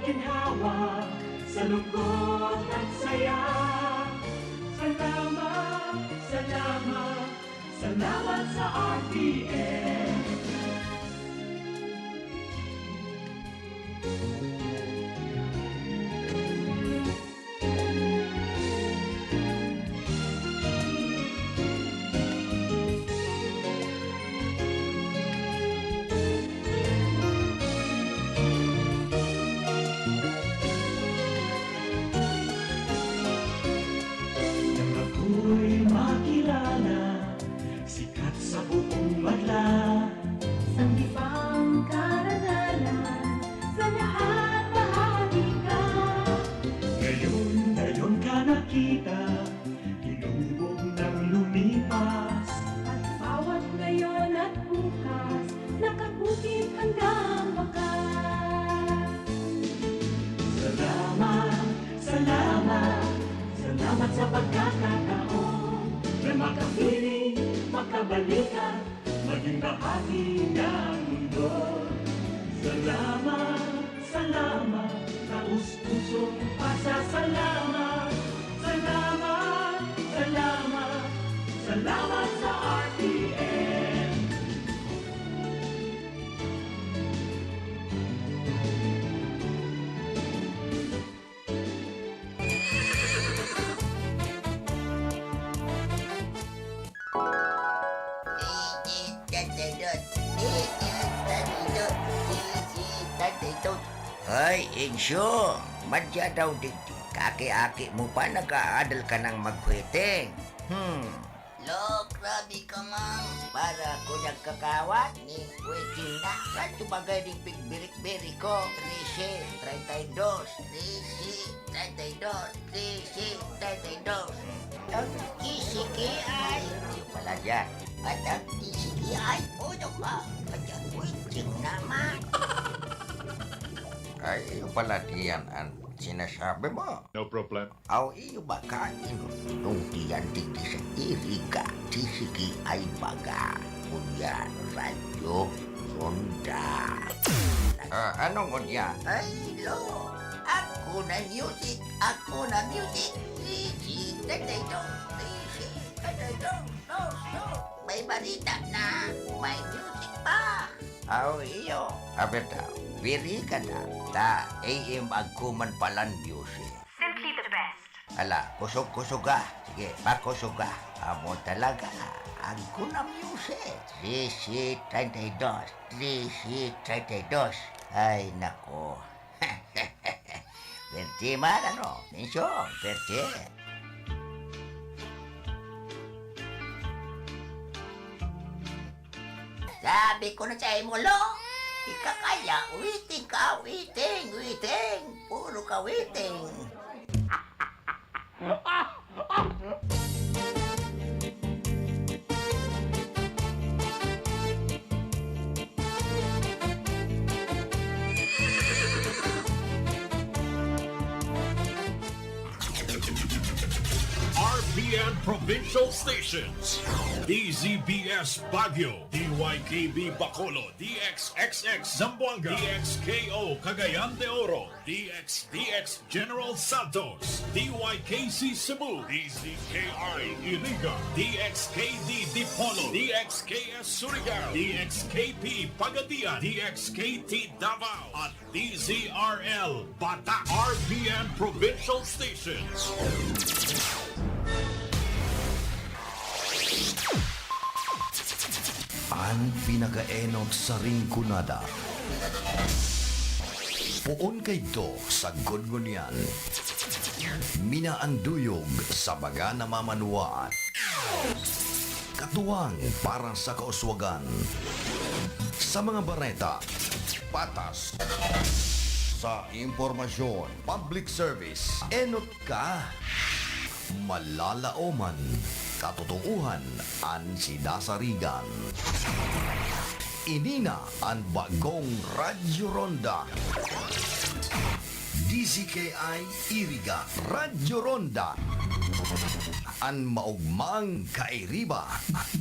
ginhawa sa lungkot at saya. Salamat, salamat, salamat sa RTN. Nang ako'y makilala, sikat sa buong madla. Sanggipang karangalan, sa lahat bahagi ka. Ngayon ka nakita, hinubog ng lumipas. At bawat ngayon at bukas, nakabukit hanggang wakas. Salamat, salamat, salamat sa pagkakataon na makapiling, makabalikan, maging bahagi ng mundo. Salamat, salamat, taus-pusong pasasalamat. Salamat, salamat, salamat sa RTN. Ay, Insyo, madya daw digdi. Kaki-aki mo pa nag-aadal ka ng magkweting. Lo, grabe ka mang. Para ko nagkakawat ni kweting na. Kanto bagay ng pigbirik-birik ko. 13, 32, 13, 32, 13, 32. Ang kisiki ay... Hindi pala dyan. At ang kisiki ay... Uno ka. At ang kweting naman. Ay, iyo pala diyan ang sinasabi mo. No problem. Aw, iyo ba kain nung diyan digdi sa iriga, tisigi ay baga. Kunyan, radyo, ronda. Anong unya? Ay, lo, ako na music, ako na music. Tisi, tataydo, tisi, tataydo, no. May balita na, may music pa. Aw, iyo. Aber daw, biri ka na. Ta, AM agkuman palan music. Simply the best. Ala, kusog-kusog ka. Sige, pakusog ka. Amo talaga. Agko na music. 1332. 1332. Ay, nako. Verte man, ano? Mensyo, verte. Sabi ko na sa imo, lo. Ika kaya, witing ka, witing. Puro ka witing. RPN Provincial Stations. DZBS Baguio, DYKB Bacolod, DXXX Zamboanga, DXKO Cagayan de Oro, DXDX General Santos, DYKC Cebu, DZKI Iriga, DXKD Dipolo, DXKS Surigao, DXKP Pagadian, DXKT Davao, at DZRL Bata. RPN Provincial Stations. Ang pinakaenog sa ringkunada. Puon kay do sa gungunyan. Minaanduyog sa baga namamanuan. Katuwang para sa kauswagan. Sa mga bareta, patas. Sa impormasyon, public service, enot ka. Malalaoman, katotohuan ang sinasarigan. Inina ang bagong Radyo Ronda. DZKI Iriga Radyo Ronda. Ang maugmang kairiba.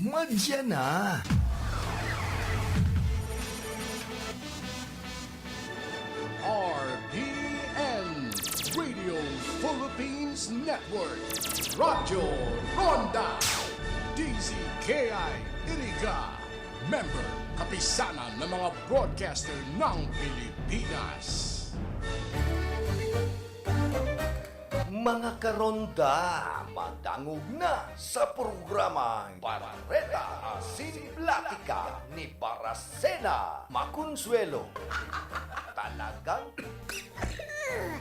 Madya na. RPN Radio Philippines Network, Radyo Ronda, DZKI Iriga, member kapisanan ng mga broadcaster ng Pilipinas. Mga karonda, madangog na sa programang Barreta Asimplatica ni Baracena Maconsuelo.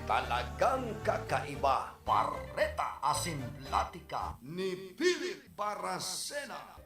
Talagang kakaiba. Barreta Asimplatica ni Philip Baracena.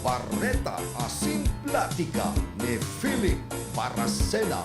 Barreta Asin Platica ni Philip Baracena.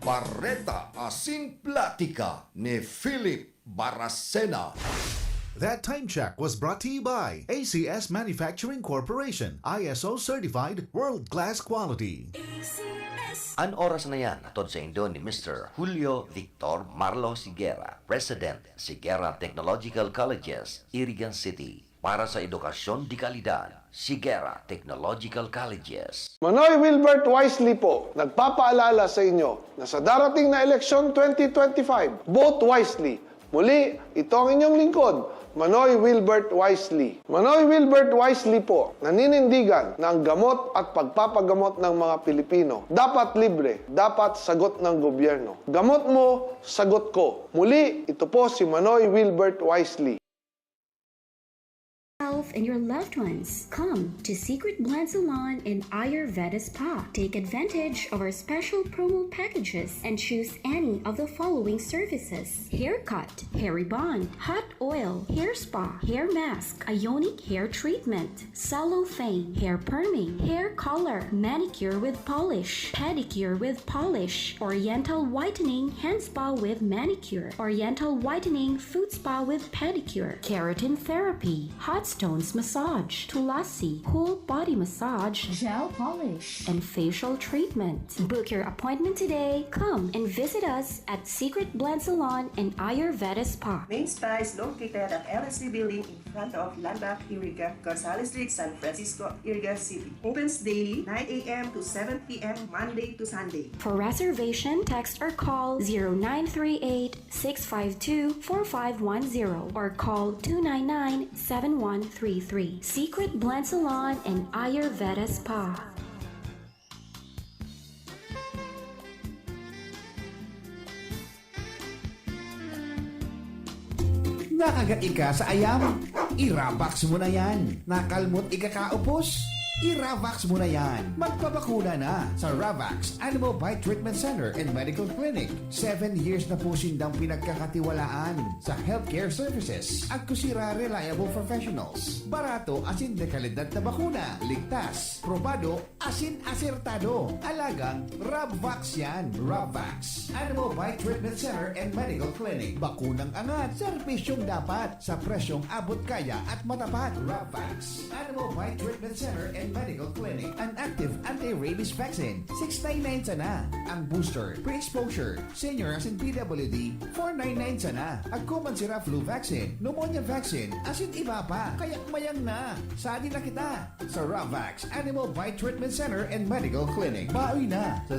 Barreta Asin Platica ni Philip Baracena. That time check was brought to you by ACS Manufacturing Corporation, ISO certified world-class quality. An oras na yan, atod sa Indo ni Mr. Julio Victor Marlo Siguera, President, Siguera Technological Colleges, Irigan City. Para sa edukasyon di kalidad, Siguera Technological Colleges. Manoy Wilbert Wisely po, nagpapaalala sa inyo na sa darating na eleksyon 2025, vote wisely. Muli, ito ang inyong lingkod, Manoy Wilbert Wisely. Manoy Wilbert Wisely po, naninindigan na ang gamot at pagpapagamot ng mga Pilipino dapat libre, dapat sagot ng gobyerno. Gamot mo, sagot ko. Muli, ito po si Manoy Wilbert Wisely. And your loved ones. Come to Secret Blend Salon in Ayurveda Spa. Take advantage of our special promo packages and choose any of the following services: haircut, hair rebond, hot oil, hair spa, hair mask, ionic hair treatment, cellophane, hair perming, hair color, manicure with polish, pedicure with polish, oriental whitening hand spa with manicure, oriental whitening foot spa with pedicure, keratin therapy, hot stones massage, tulasi, whole body massage, gel polish, and facial treatment. Book your appointment today. Come and visit us at Secret Blend Salon and Ayurveda Spa. Main Spa is located at LSC Building in front of Landmark Iriga, Gonzales Street, San Francisco, Iriga City. Opens daily 9 a.m. to 7 p.m. Monday to Sunday. For reservation, text or call 0938-652-4510 or call 299-7133. Secret Blend Salon and Ayurveda Spa. Nakagaing ka sa ayam? Irabax mo na yan. Nakalmot ikakaupos? Iravax mo na yan. Magpabakuna na sa Ravax Animal Bite Treatment Center and Medical Clinic. 7 years na po sindang pinagkakatiwalaan sa healthcare services. At kusira reliable professionals. Barato asin de kalidad na bakuna. Ligtas, probado, asin asertado. Alagang Ravax yan. Ravax Animal Bite Treatment Center and Medical Clinic. Bakunang angat, serbisyong dapat sa presyong abot kaya at matapat. Ravax Animal Bite Treatment Center and Medical Clinic. An active anti-rabies vaccine, $699 sana. Ang booster, pre-exposure, seniors and PWD, $499 sana. Agkuman sira flu vaccine, pneumonia vaccine, asin iba pa. Kaya't mayang na. Sadi na kita sa Ravax Animal Bite Treatment Center and Medical Clinic. Bawi na sa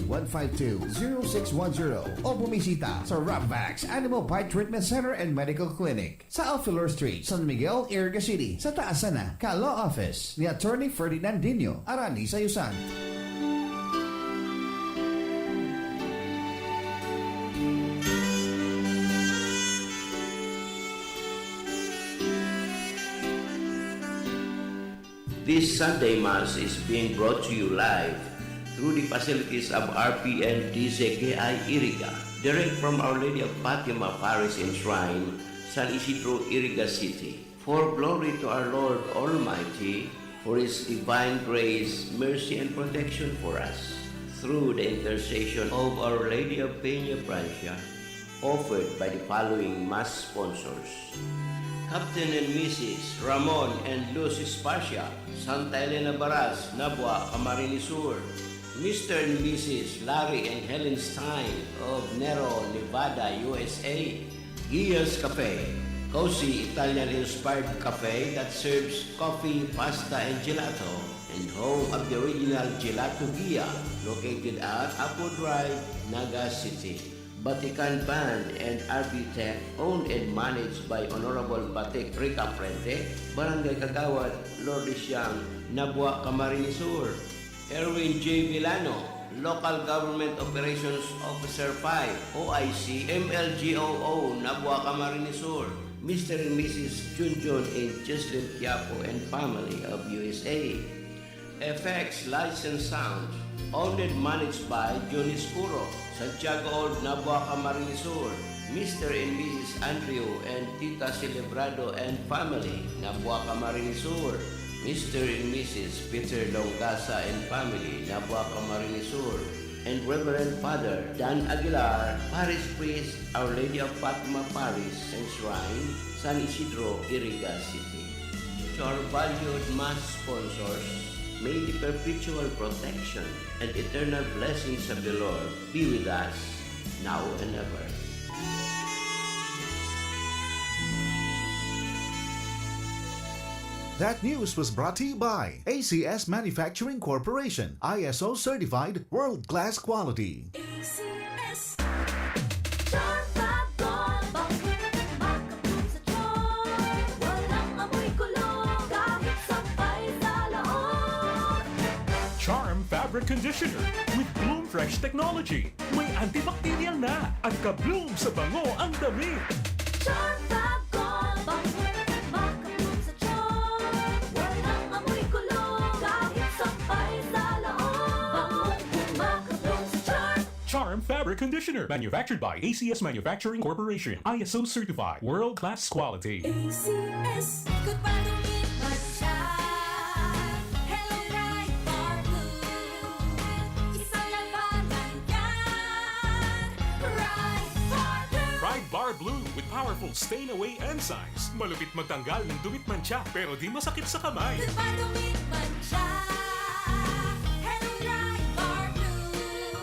0967-152-0610 o bumisita sa Ravax Animal Bite Treatment Center and Medical Clinic sa Alfilor Street, San Miguel, Iriga City, sa taas na Ka-Law Office ni Attorney Ferdinand Dino, Arani, Sayusan. This Sunday Mass is being brought to you live through the facilities of RPN DZKI Iriga, direct from Our Lady of Fatima Parish and Shrine, San Isidro, Iriga City. For glory to our Lord Almighty, for His divine grace, mercy, and protection for us, through the intercession of Our Lady of Peña Francia, offered by the following Mass sponsors: Captain and Mrs. Ramon and Luz Espacia, Santa Elena Baras, Nabua, Camarines Sur; Mr. and Mrs. Larry and Helen Stein of Nero, Nevada, USA; Gia's Cafe, cozy Italian-inspired cafe that serves coffee, pasta, and gelato, and home of the original Gelato Gia, located at Apo Drive, Naga City. Vatican Band and RB Tech, owned and managed by Honorable Batik Rica Frente, Barangay Kagawad, Lordesiang, Nabua, Camarines Sur. Erwin J. Villano, Local Government Operations Officer 5, OIC, MLGOO, Nabua, Camarines Sur. Mr. and Mrs. Junjun and Jesslyn Quiapo and family of USA. FX License Sound, owned and managed by Johnny Scuro, Santiago Old, Nabua, Camarines Sur. Mr. and Mrs. Andrew and Tita Celebrado and family, Nabua, Camarines Sur. Mr. and Mrs. Peter Longasa and family, Nabua, Camarines Sur. and Reverend Father Dan Aguilar, Parish Priest, Our Lady of Fatima Parish and Shrine, San Isidro, Iriga City. To our valued mass sponsors, may the perpetual protection and eternal blessings of the Lord be with us now and ever. That news was brought to you by ACS Manufacturing Corporation, ISO certified world-class quality. ACS Charm Bago, bakit makapun sa charm? Walang amoy kulong, kahit sampay sa laon. Charm Fabric Conditioner with Bloom Fresh Technology. May antibacterial na at ka-bloom sa bango ang damit. Charm Bago, bakit makapun sa charm? Walang amoy kulong, kahit sampay sa laon. Bangong makapun sa charm. Charm Fabric Conditioner, manufactured by ACS Manufacturing Corporation, ISO certified, world-class quality. ACS, good pa dumit siya. Hello, right for blue. Isang labanan yan. Right for blue. Pride Bar Blue with powerful stain-away enzymes. Malupit magtanggal ng dumit mancha pero di masakit sa kamay. Good pa dumit siya. Hello, right for blue.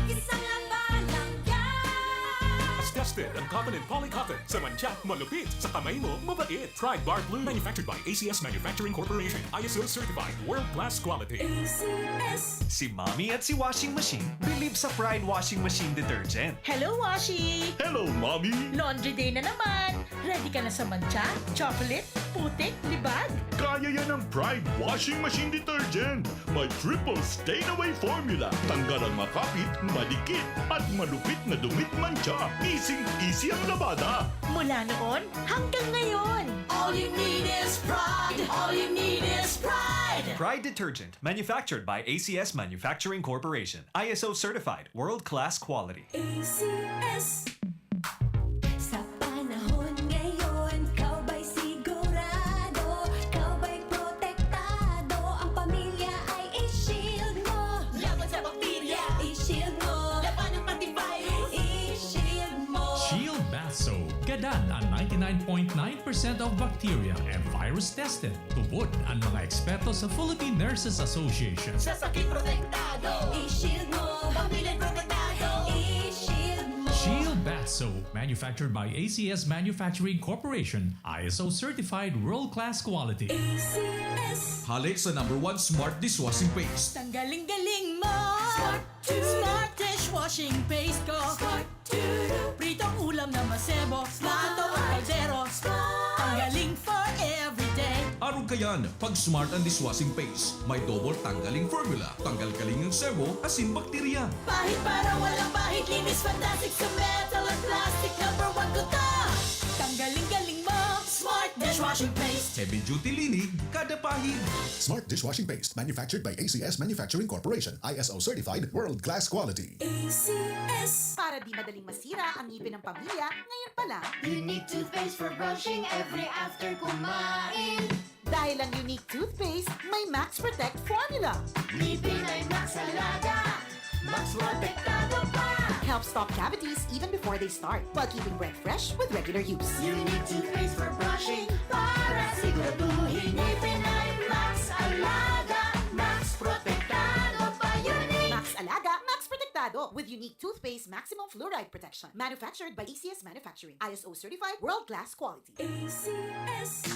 Isang labanan yan. As tested ang cotton and polycotton sa mancha, malupit sa kamay mo, mabait. Pride Bar Blue, manufactured by ACS Manufacturing Corporation, ISO certified, world-class quality. ACS. Si Mommy at si Washing Machine believe sa Pride Washing Machine Detergent. Hello, Washi! Hello, Mommy! Laundry day na naman! Ready ka na sa mancha, chocolate, putik, libag? Kaya yan ang Pride Washing Machine Detergent. May triple stain-away formula. Tanggal ang makapit, madikit, at malupit na dumit mancha. Easy ang labada. Mula noon hanggang ngayon. All you need is pride. All you need is pride. Pride Detergent, manufactured by ACS Manufacturing Corporation. ISO certified, world-class quality. ACS. Sa panahon ngayon, kau ba'y sigurado? Kau ba'y protektado? Ang pamilya ay i-shield mo. Laban sa bakterya, i-shield mo. Laban ng antivirus, i-shield mo. Shield Bath Soap. Gadan ang 99.9% of bacteria and virus tested. Tubod ang mga eksperto sa Philippine Nurses Association. Sa sakit protektado, i-shield mo. Pamilya protektado, i-shield mo. Shield Bath Soap, manufactured by ACS Manufacturing Corporation, ISO certified world-class quality. ACS. Halik sa #1 Smart Dishwashing Paste. Tanggaling-galing mo! Smart Smart dishwashing paste ko! Smart Pritong ulam na masebo, plato at kaldero. Ang galing for everyday. Aron kayan, pag Smart ang Dishwashing Paste, may double tanggaling formula. Tanggal kaling ng sebo, asin bakterya. Pahit para walang pahit, linis fantastic sa metal at plastic. #1 ko to! Tanggaling-galing mo! Smart dishwashing paste. Heavy duty linig, kada pahid. Smart Dishwashing Paste, manufactured by ACS Manufacturing Corporation, ISO certified, world-class quality. ACS. Para di madaling masira ang ngipin ng pamilya, ngayon pa lang. Unique toothpaste for brushing every after kumain. Dahil ang unique toothpaste, may Max Protect formula. Ngipin ay Max Alaga. Max Protektado pa. Helps stop cavities even before they start, while keeping breath fresh with regular use. Unique toothpaste for brushing para siguraduhin ngipin ay Max Alaga. Max Protektado pa. Unique. Max Alaga, Max Protectado with unique toothpaste maximum fluoride protection. Manufactured by ACS Manufacturing. ISO certified, world-class quality. ACS.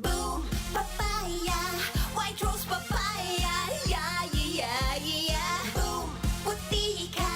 Boom, papaya, white rose papaya, yeah, yeah, yeah. Boom, puti ka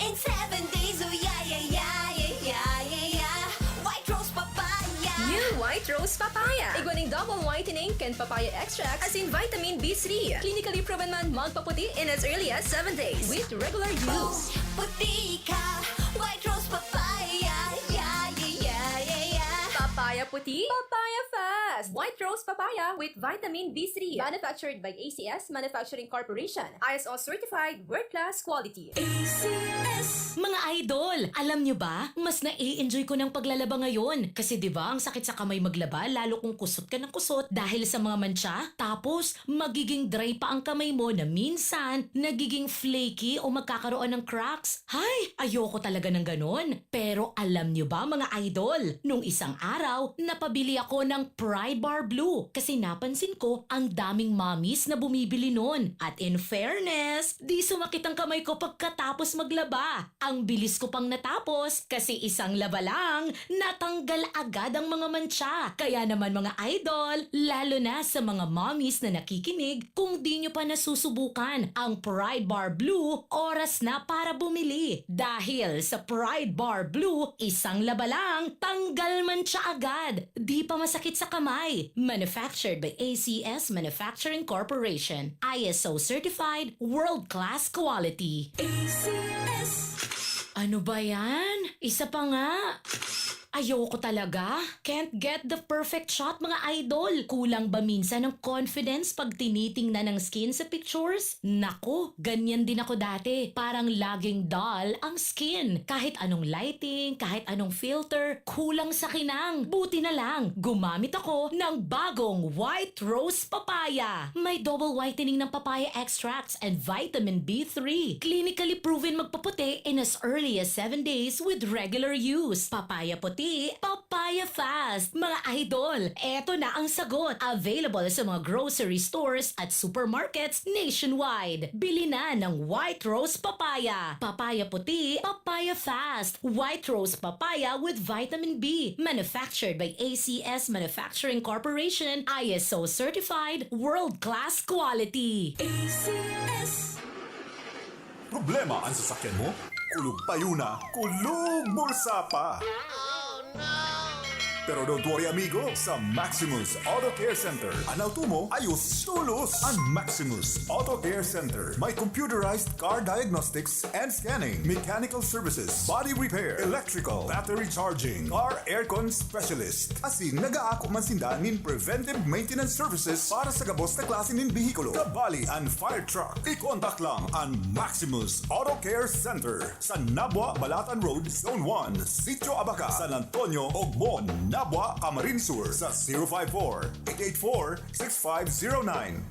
in 7 days, oh yeah, yeah, yeah, yeah, yeah, yeah. White rose papaya. New White Rose Papaya. Iguaning double whitening and papaya extract as in vitamin B3. Clinically proven man magpaputi in as early as 7 days with regular use. Puti ka, white rose papaya, yeah, yeah, yeah, yeah, yeah. Papaya puti, papaya fast. White Rose Papaya with vitamin B3. Manufactured by ACS Manufacturing Corporation. ISO certified, world-class quality. ACS. Mga idol! Alam nyo ba, mas na-i-enjoy ko ng paglalaba ngayon. Kasi 'di ba ang sakit sa kamay maglaba lalo kung kusot ka ng kusot dahil sa mga mantsa. Tapos, magiging dry pa ang kamay mo na minsan nagiging flaky o magkakaroon ng cracks. Hay, ayoko talaga ng ganon. Pero alam nyo ba mga idol, nung isang araw, napabili ako ng Pride Bar Blue kasi napansin ko ang daming mommies na bumibili nun. At in fairness, di sumakit ang kamay ko pagkatapos maglaba. Ang bilis ko pang natapos kasi isang laba lang, natanggal agad ang mga mantsa. Kaya naman mga idol, lalo na sa mga mommies na nakikinig, kung di nyo pa nasusubukan ang Pride Bar Blue, oras na para bumili. Dahil sa Pride Bar Blue, isang laba lang, tanggal mantsa agad. Di pa masakit sa kamay. Manufactured by ACS Manufacturing Corporation. ISO certified, world-class quality. ACS. Ano ba yan? Isa pa nga. Ayoko talaga. Can't get the perfect shot mga idol. Kulang ba minsan ng confidence pag tinitingnan ng skin sa pictures? Nako, ganyan din ako dati. Parang laging dull ang skin. Kahit anong lighting, kahit anong filter, kulang sa kinang. Buti na lang, gumamit ako ng bagong White Rose Papaya. May double whitening ng papaya extracts and vitamin B3. Clinically proven magpaputi in as early as 7 days with regular use. Papaya puti, papaya fast. Mga idol, eto na ang sagot. Available sa mga grocery stores at supermarkets nationwide. Bili na ng White Rose Papaya. Papaya puti, papaya fast. White Rose Papaya with vitamin B. Manufactured by ACS Manufacturing Corporation. ISO certified, world-class quality. ACS. Problema ang sasakyan mo? Kulog payo na, kulog bulsa pa! Pero don't worry amigo, sa Maximus Auto Care Center, ang auto mo ayos tulos. Ang Maximus Auto Care Center may computerized car diagnostics and scanning, mechanical services, body repair, electrical, battery charging, car aircon specialist. Asin nagaako man sinda nin preventive maintenance services para sa gabos na klase nin bihikulo, kabali and fire truck. I-contact lang ang Maximus Auto Care Center sa Nabwa, Balatan Road, Zone 1, Sitio Abaca, San Antonio, Ogmon, Nabwa, Camarines Sur sa 054-884-6509,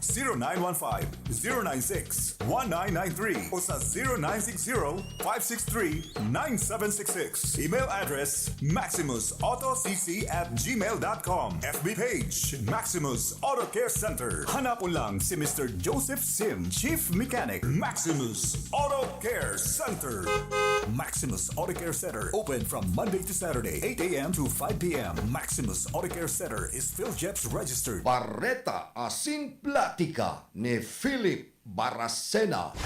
0915-096-1993 o sa 0960-563-9766. Email address maximusautocc@gmail.com. FB page Maximus Auto Care Center. Hanapon lang si Mr. Joseph Sim, Chief Mechanic. Maximus Auto Care Center. Maximus Auto Care Center, open from Monday to Saturday, 8 a.m. to 5 p.m. Maximus Auto Care Center is PhilJeps registered. Barreta Asin Platica ni Philip Baracena.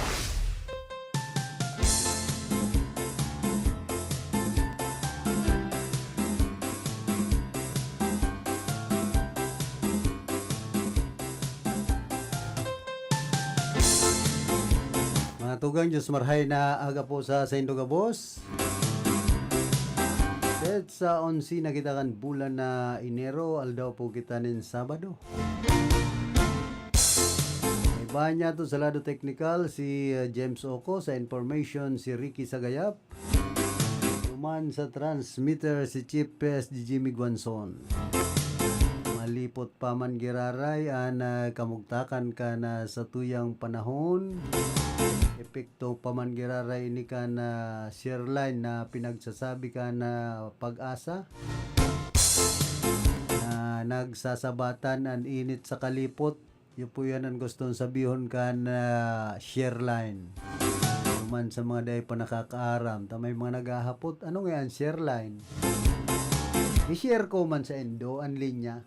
Mga tugang Diyos marhay na aga po sa Saint Gabos. Set sa 11 na kita kan bulan na Enero, aldaw po kita nin Sabado. Iba niya to sa lado technical si James Oco, sa information si Ricky Sagayap. Tuman sa transmitter si Chief PSG Jimmy Guanzon. Malipot pa man giraray na kamugtakan ka na sa tuyang panahon. Epekto pa man giraray ini ka na share line na pinagsasabi ka na pag-asa. Na nagsasabatan ang init sa kalipot. Yun po yan ang gustong sabihon ka na share line. Tuman sa mga day pa nakakaaram. Tamay mga naghahapot. Ano nga yan? Share line. I-share ko man sa endo ang linya.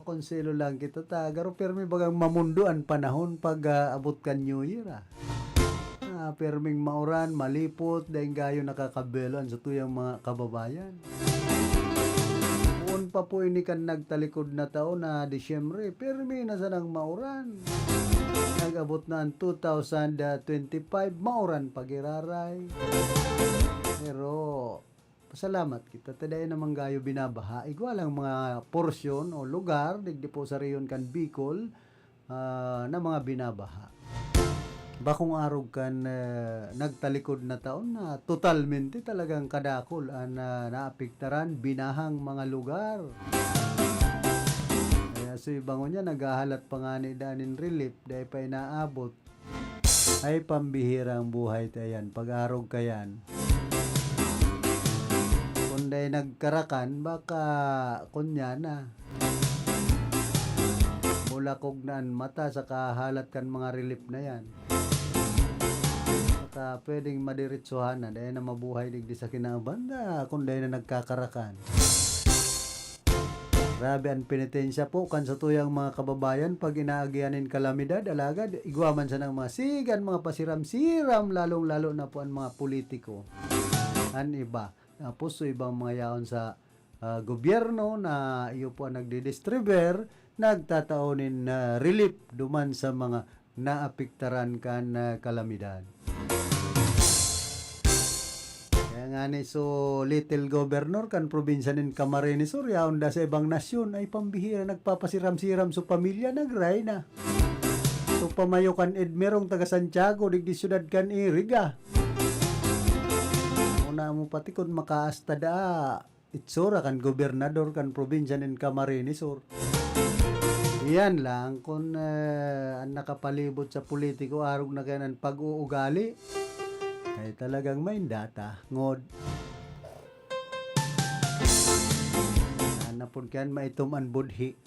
Konselo lang kita garo permi bagang mamunduan panahon pag abot kan New Year perming mauran malipot dahil gayo nakakabelan sa tuyang mga kababayan. Noon pa po ini kan nagtalikod na taon na Disyembre permi na sanang mauran. Nag-abot na ang 2025 mauran pagiraray. Pero salamat kita. Taday namang gayo binabaha. Igualang mga porsyon o lugar, digdi po sa riyon kan Bicol, na mga binabaha. bakong arog kan nagtalikod na taon na totalmente talagang kadakol ang naapektaran binahang mga lugar. Kaya so ibango niya naghahalat pa nga ni danin relief dahil pa inaabot ay pambihirang buhay tayan pag-arog kayan. Kung dahil nagkarakan baka kunya na mula kognaan mata sa kahalat kan mga relief na yan. Saka pwedeng madiritsuhan na dahil na mabuhay digdi sa kinabanda kung dahil na nagkakarakan. Grabe ang penitensya po kan sa tuyang mga kababayan pag inaagyanin kalamidad alagad igwaman sa ng mga sigan mga pasiram-siram lalong-lalo na po ang mga politiko. An iba. Tapos so ibang mga yaon sa gobyerno na iyo po ang nagdidistribuer nagtataonin na relief duman sa mga naapektaran kan kalamidad. Kaya nga ni so little governor kan probinsya nin Camarines Sur yaon da sa ibang nasyon ay pambihira nagpapasiram-siram so pamilya nagray na. So pamayo kan Edmerong taga Santiago digdi syudad kan Iriga. Una mo pati kun makaasta da itsura kan gobernador kan probinsya nin Camarines Sur. Yan lang kung ang nakapalibot sa politiko arog na kanan pag-uugali ay talagang may data ngod. Nanapon kayan maituman budhi.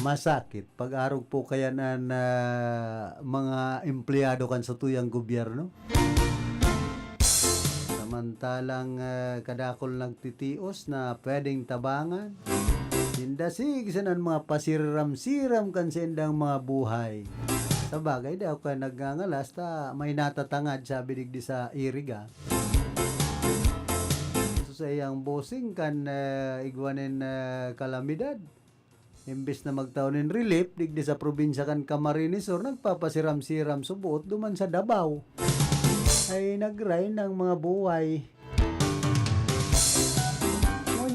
Masakit pag arog po kaya na mga empleyado kan sa tuyang gobyerno. Samantalang kadakol nagtitios na pwedeng tabangan. Sindasig sanan mga pasiram-siram kan sa indang mga buhay. Sa bagay daw ka nagngangalas ta may natatangad sabi digdi sa Iriga. So sa iyang bossing kan igwanin kalamidad. Imbes na magtaunin relief digdi sa probinsya kan Camarines Sur nagpapasiram-siram subuot duman sa Davao. Ay nagray ng mga buhay.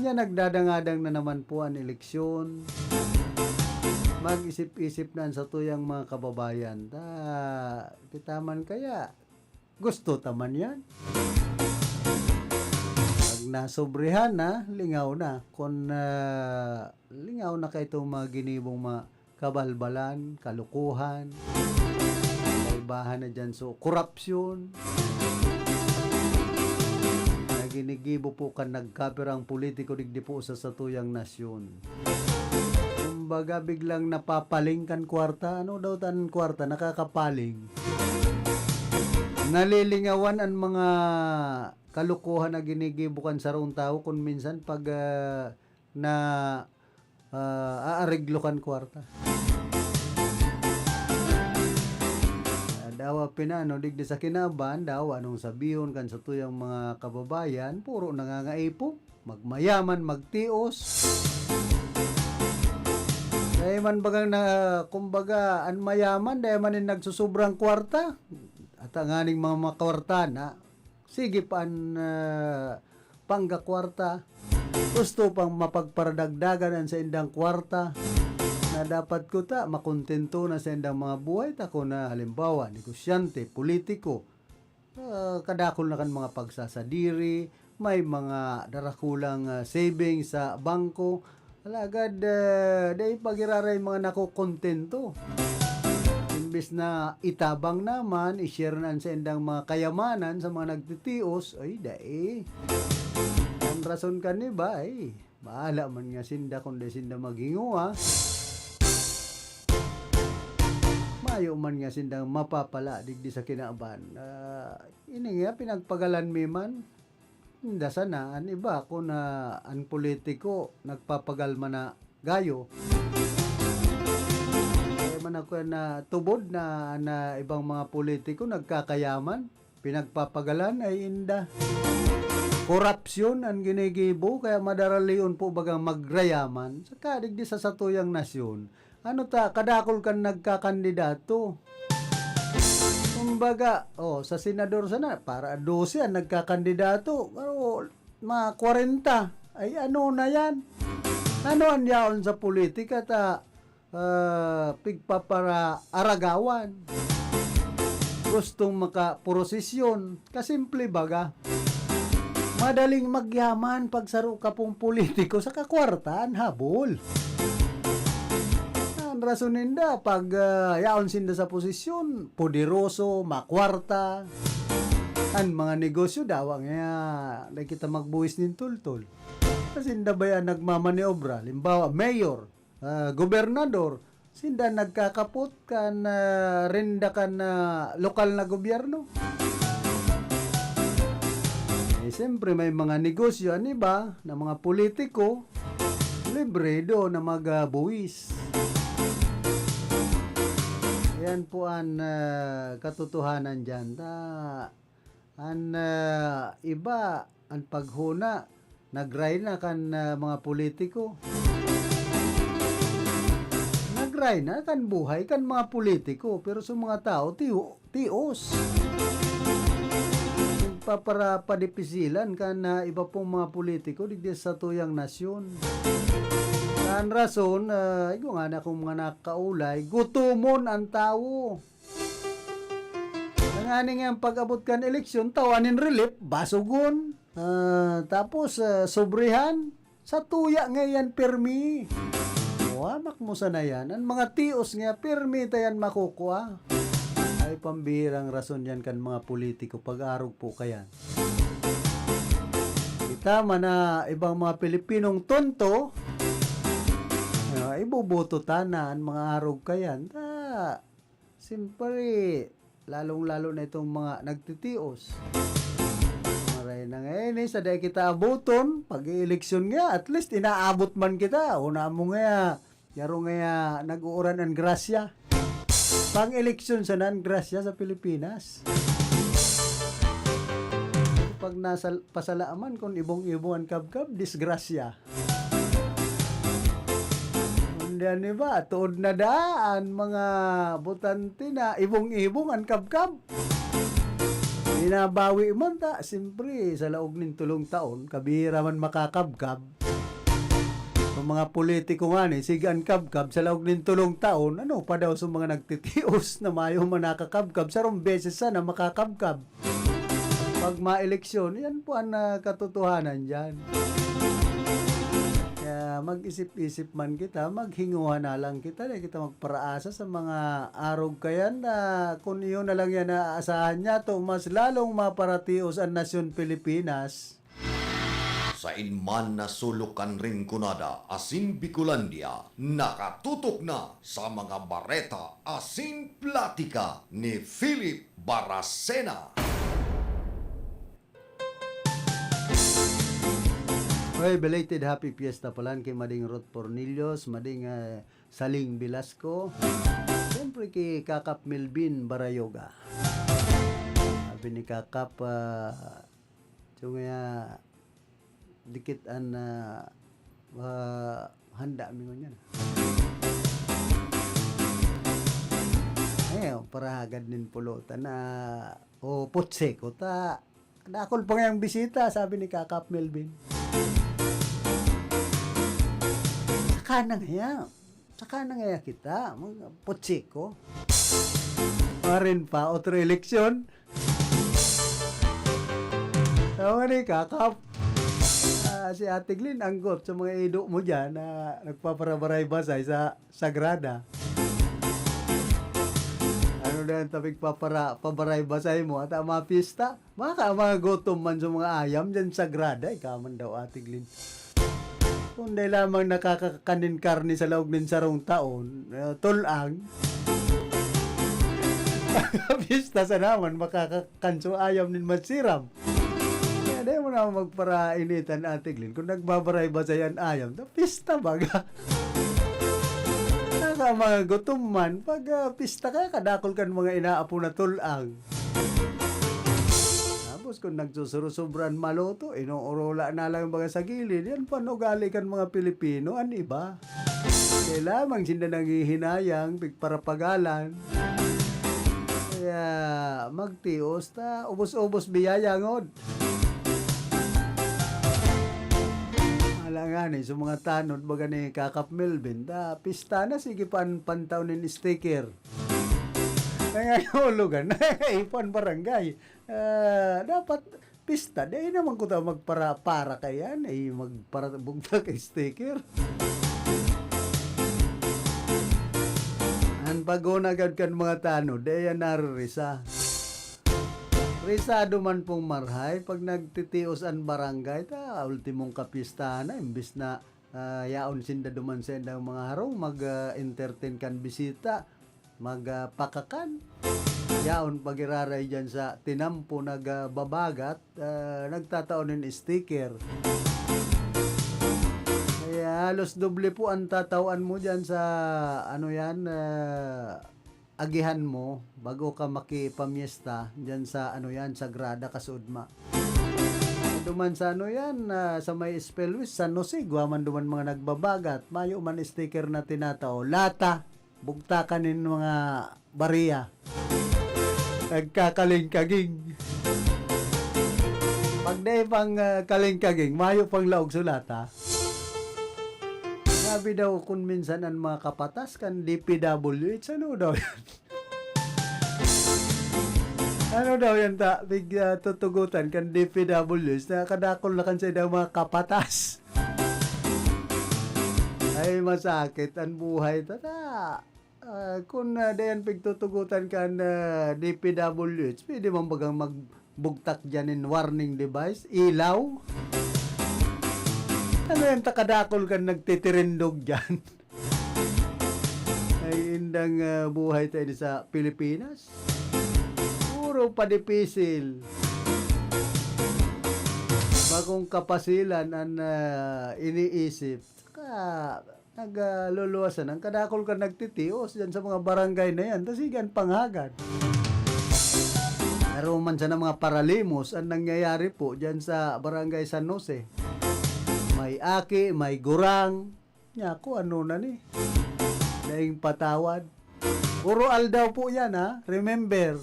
Niya nagdadangadang na naman po ang eleksyon. Mag-isip-isip na sa tuyang mga kababayan. Kita man kaya gusto taman yan. Pag nasobrehan na, lingaw na. Kung lingaw na kayo itong mga ginibong mga kabalbalan, kalukuhan, kaibahan na dyan so korupsyon. Ginigibo po kan nagkapirang politiko digdi po sa satuyang nasyon. Kumbaga biglang napapaling kan kwarta. Ano daw tan kwarta? Nakakapaling. Nalilingawan ang mga kalukuhan na ginigibo kan sa rong tao kung minsan pag aareglo kan kwarta. Dawa pinano digdi sa kinaban daw anong sabihon kan sa tuyang mga kababayan puro nangangaipo magmayaman magtios dahil man bagang na kumbaga an mayaman dahil manin nagsusobrang kwarta at ang aning mga makwarta na sige pa an pangga kwarta gusto pang mapagparadagdagan sa indang kwarta na dapat ko ta makontento na sa indang mga buhay tako na halimbawa negosyante, politiko kadakol na kan mga pagsasadiri may mga darakulang savings sa bangko alagad dahil pagiraray mga nakokontento imbis na itabang naman i-share na sa indang mga kayamanan sa mga nagtitios ay dahil ang rason ka ni ba ay bahala man nga sinda kundi sinda maghinguha mayo man nga sindang mapapala digdi sa kinaaban. Ini nga pinagpagalan mi man hinda sana an iba ko na an politiko nagpapagal man na gayo. Kaya man ako na tubod na ibang mga politiko nagkakayaman pinagpapagalan ay inda. Korupsyon ang ginigibo kaya madaralion po bagang magrayaman sa kadigdi sa satuyang nasyon. Ano ta, kadakol kan nagkakandidato. Kumbaga, sa senador sana, para 12 ang nagkakandidato. Pero, mga 40. Ay, ano na yan? Ano ang yaon sa politika ta pigpapara aragawan. Gustong makaprosesyon. Kasimple baga. Madaling magyaman pag saro ka pong politiko sa kakwartaan, habol. Ang rason ninda, pag yaon sinda sa posisyon, poderoso, makwarta, ang mga negosyo daw, nga kita magbuwis nin tultol. Kasi sinda ba yan nagmamaniobra? Limbawa, mayor, gobernador, sinda nagkakapot kan rinda kan lokal na gobyerno. Siyempre may mga negosyo, ba, na mga politiko, libre do na magbuwis. Yan po ang katotohanan dyan. Iba, ang paghuna, nagray na kan mga politiko. Nagray na kan buhay kan mga politiko, pero sa mga tao, tios. Para padipisilan kan iba pong mga politiko digdi sa tuyang nasyon. Kan rason, ito nga na kung mga nakaulay, gutumon ang tao. Nanganing ang pag-abot kan eleksyon, tawanin relief, basugon. Tapos, sobrehan, sa tuya ngayon permi. Wamak mo sana yan. Ang mga tios nga, permi tayan makukuha. Ay pambihirang rason yan kan mga politiko pag-arog po kayan. Kita man na ibang mga Pilipinong tonto, ibuboto tanan mga arog kayan. Simpre, lalong-lalo na itong mga nagtitios. Maray na ngayon, sa dahil kita abuton, pag-eleksyon nga, at least inaabot man kita. Una mo nga, yaro nga nag-uuran ang grasya. Pang-eleksyon sa grasya sa Pilipinas. Pag nasa pasalaaman kung ibong-ibong ang kabkab, disgrasya. Kundiyan ba, tuod na daan, mga butante na ibong-ibong ang kabkab. Binabawi man ta, siyempre, sa laog ng tulong taon, kabihira man makakabkab. Ang mga politiko nga ni, sigan kabkab sa laog ng tulong taon, ano pa daw sa mga nagtitios na mayo man nakakabkab, sarong beses sana makakabkab. Pag ma-eleksyon, yan po ang katotohanan dyan. Kaya mag-isip-isip man kita, maghinguhan na lang kita, na kita magparaasa sa mga arog kayan na kung iyon na lang yan naaasahan niya, to mas lalong maparatios ang nasyon Pilipinas. Sa inman na sulukan rin kunada asin Bicolandia, nakatutok na sa mga bareta asin platika ni Philip Baracena. Okay, belated happy fiesta palan kay Mading Ruth Pornillos, Mading Saling Velasco, siyempre kay Kakap Melvin Barayoga. Sabi ni Kakap, dikit an handa mingon yan. Para hagad nin pulutan na putse ko ta. Nakol pa ngayang bisita, sabi ni Kakap Melvin. Saka na ngaya kita, putse ko. Marin pa, otro eleksyon. Sabi ni Kakap, si Ate Glyn anggot sa mga ido mo dyan na nagpaparabaray basay sa Sagrada. Ano na ang tabig pabaray basay mo at ang mga pista? Mga gutom man sa mga ayam dyan Sagrada. Ikaman daw Ate Glyn. Kung dahil lamang nakakakanin karni sa laog ng sarong taon, tulang. Pista sa naman, makakakanso ayam nin masiram. Hindi mo na magparainitan, Ate Glyn. Kung nagbabaray ba sa yan ayam, pista baga. Naka mga gutom man, pag pista ka, kadakol kan mga inaapo na tulang. Tapos kung nagsusurusobran maloto, inuurola na lang mga sa gilid, yan panugali kan mga Pilipino, an iba. Kaya lamang sinda nanghihinayang, pigparapagalan. Kaya magtios ta, ubos-ubos biyaya ngod. na nga ni, sa mga tanod, baga ni Kakap Melvin, pista na, sige pantaw nin sticker. Kaya hulugan, ipon barangay. Dapat pista, dahil naman ko tayo magpara-para kayan, magpara-bugta kay sticker. Ang pag-unagad kan mga tanod, dahil naririsa. Risado man pong marhay, pag nagtitios ang barangay, ultimong kapista na, imbis na yaon sinda duman sa mga harong, mag-entertain kan bisita, magpakakan. Yaon pag-iraray dyan sa tinampo nagbabagat, nagtataonin sticker. Kaya halos doble po ang tatawan mo dyan sa agihan mo bago ka makipamiesta dyan sa sa Grada Kasudma. Duman sa sa may Spellwis, San Jose, guwaman duman mga nagbabagat, mayo man sticker na tinatao, lata, bugtakanin mga bariya, nagkakaling-kaging. Pag day pang kaling-kaging, mayo pang laog sulata. Sabi daw kung minsan ang mga kapatas kan DPWH, ano daw yan? Ano daw yan tutugutan kan DPWH na kadakol na kan sa daw mga kapatas. Ay masakit ang buhay. Kung dayan pigtutugutan kan DPWH, pwede man bagang magbugtak dyan in warning device, ilaw. Ano yung takadakol kan nagtitirindog dyan? Ay indang buhay tayo sa Pilipinas. Puro padipisil. Bagong kapasilan ang iniisip. Saka nagluluwasan. Ang kadakol kan nagtitios dyan sa mga barangay na yan. Tasigan panghagan. Naroon siya ng mga paralimos ang nangyayari po dyan sa barangay San Jose. May aki, may gurang. Ko ano na ni? Daing patawad. Urual daw po yan ha. Remember,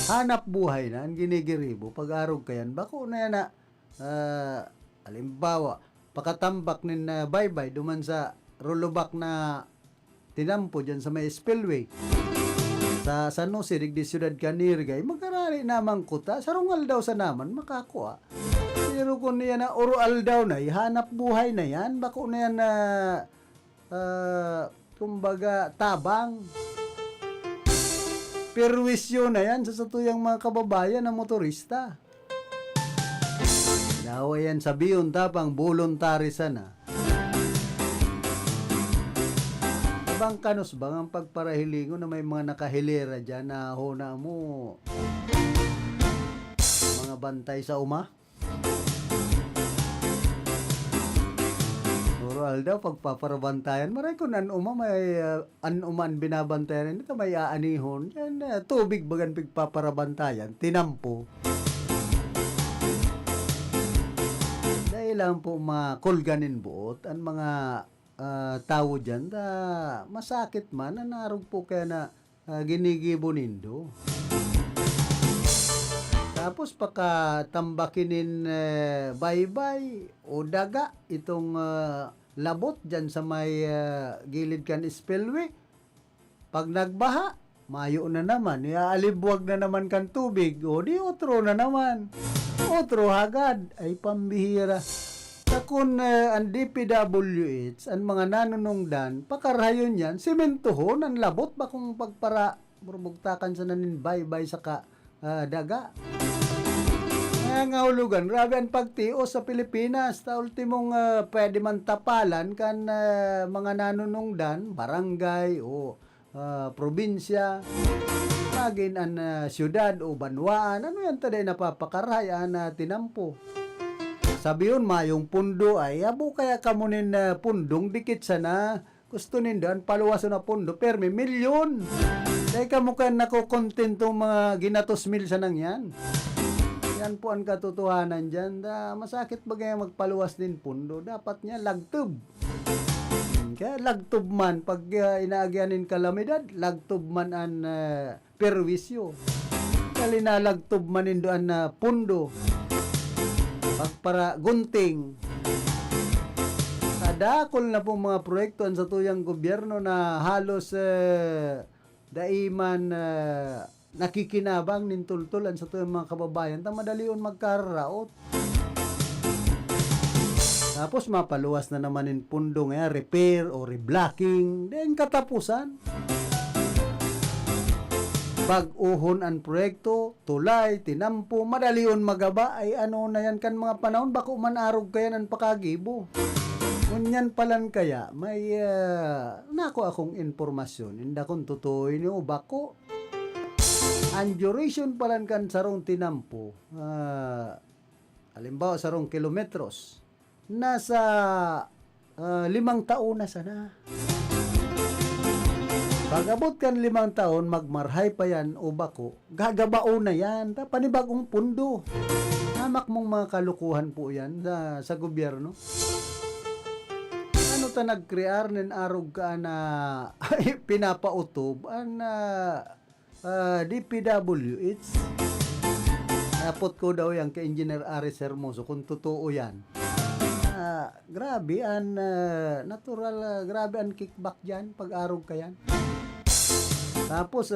hanap buhay na ang ginigiribo. Pag-arog kayan, bako na yan na halimbawa, pakatambak nin baybay duman sa rolobak na tinampo dyan sa may spillway. Sa San Jose, digdi siyudad Kanirgay, magkarari namang kuta. Sarungal daw sa naman, makakuha. Pero kung yan na oral daw na, hanap buhay na yan, bako na yan na, kumbaga, tabang. Perwisyo na yan sa satuyang mga kababayan na motorista. Dawa yan sabiyon tapang voluntary sana. Abang kanus bang ang pagparahilingo na may mga nakahilera dyan na huna mo mga bantay sa uma? Oral daw pagpaparabantayan. Maray ko nanuma may anuman binabantayan. Ito may aanihon. Yan, tubig bagan pagpaparabantayan. Tinampo. Dahil lang po makulganin buot ang mga tao dyan. Masakit man. Narog po kaya na ginigibo nindo. Tapos pagkatambakinin baybay o daga itong labot dyan sa may gilid kan spillway. Pag nagbaha, mayo na naman. Iaalibwag na naman kan tubig. O di otro na naman. Otro hagad. Ay pambihira. Kung ang DPWH, ang mga nanunungdan, pakarayon yan, simentohon, ang labot ba kung pagpara, murmugtakan sa nanin baybay sa daga. Nga hulugan, grabe ang pagtios sa Pilipinas. Ta ultimong pwede man tapalan kan mga nanunungdan, barangay o probinsya, magin ang syudad o banwaan. Ano yan taday napapakarayaan na tinampo? Sabi yun, mayong pundo ay abo kaya kamunin na pundong dikit sana. Gusto nindan paluwaso na pundo per may milyon. Dahil kamukan nakukontento mga ginatos mil sa nang yan. Yan po ang katotohanan dyan. Masakit ba kaya magpaluwas din pundo? Dapat niya lagtob. Kaya lagtob man. Pag inaagyanin kalamidad, lagtob man ang perwisyo. Kaya lagtob man indoan na pundo. Pag para gunting. Dakol na po mga proyekto sa tuyang gobyerno na halos daiman nakikinabang nintultulan sa tuyang mga kababayan ta madalion magkararaot. Tapos mapaluwas na naman in pundo nga repair o reblocking then katapusan. Pag-uhon ang proyekto, tulay, tinampo, madalion magaba ay ano na yan kan mga panahon bako man arog kaya ng pakagibo. Ngunyan palan kaya may nako akong informasyon inda kong totoo inyo bako ang duration palan kan sarong tinampo halimbawa sarong kilometros nasa 5 taon na sana. Pag-abot kan 5 taon, magmarhay pa yan o bako, gagabao na yan. Panibagong pundo. Hamak mong mga kalukuhan po yan sa gobyerno. Ano ta nag-crear nin arog ka na pinapautob ang DPWH? Napot ko daw yan kay Engineer Aris Hermoso kung totoo yan. Grabe ang natural, grabe ang kickback dyan pag-arog ka yan. Tapos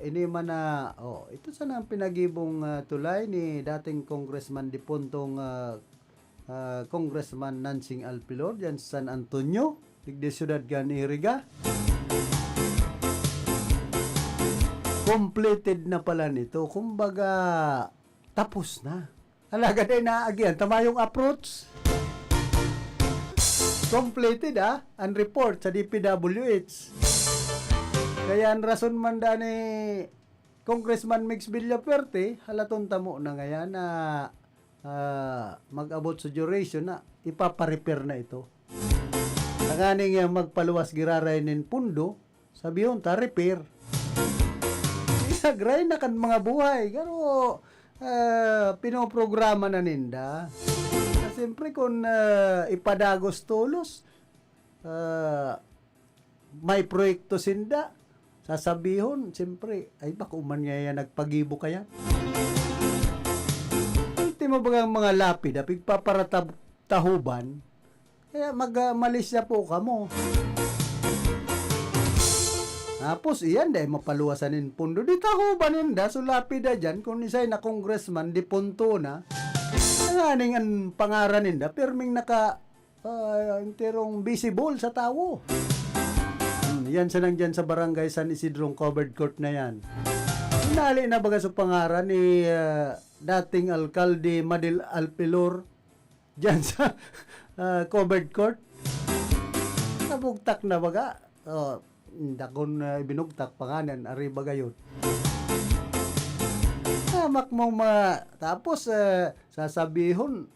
ini man na ito sana ang pinagibong tulay ni dating Congressman Dipontong Congressman Nansing Alpilor diyan sa San Antonio, digdi Ciudad Iriga. Completed na pala nito. Kumbaga tapos na. Alaga din na agyan tamayong approach. Completed ang report sa DPWH. Kaya ang rason man ni Congressman Mix Villafuerte, halaton tamo na ngayon na mag-abot sa duration na ipaparepair na ito. Nanganing yung magpaluwas giraray nin pundo, sabi yun, repair. Isagray na kan mga buhay. Pero pinoprograma na ninda. Siyempre kung ipadagos tulos, may proyekto sinda, sasabihon, siyempre, ay baka uman nga yan, nagpagibo kaya. Hindi mo ba mga lapid, pigpaparatahuban, kaya mag-Malaysia po ka mo. Tapos, iyan, dahil mapaluwasanin pundo, di tahuban ninda, so lapida dyan, kung isa'y na congressman, di punto na, nanganing ang pangaran ninda, perming naka, interong visible sa tao. Yan sa nang dyan sa barangay San Isidrong covered court na yan. Hinali na baga sa pangaran ni dating alkalde Madil Alpilor dyan sa covered court. Nabugtak na baga. Dakon binugtak panganan. Ari baga yun. Hamak mo tapos sasabihon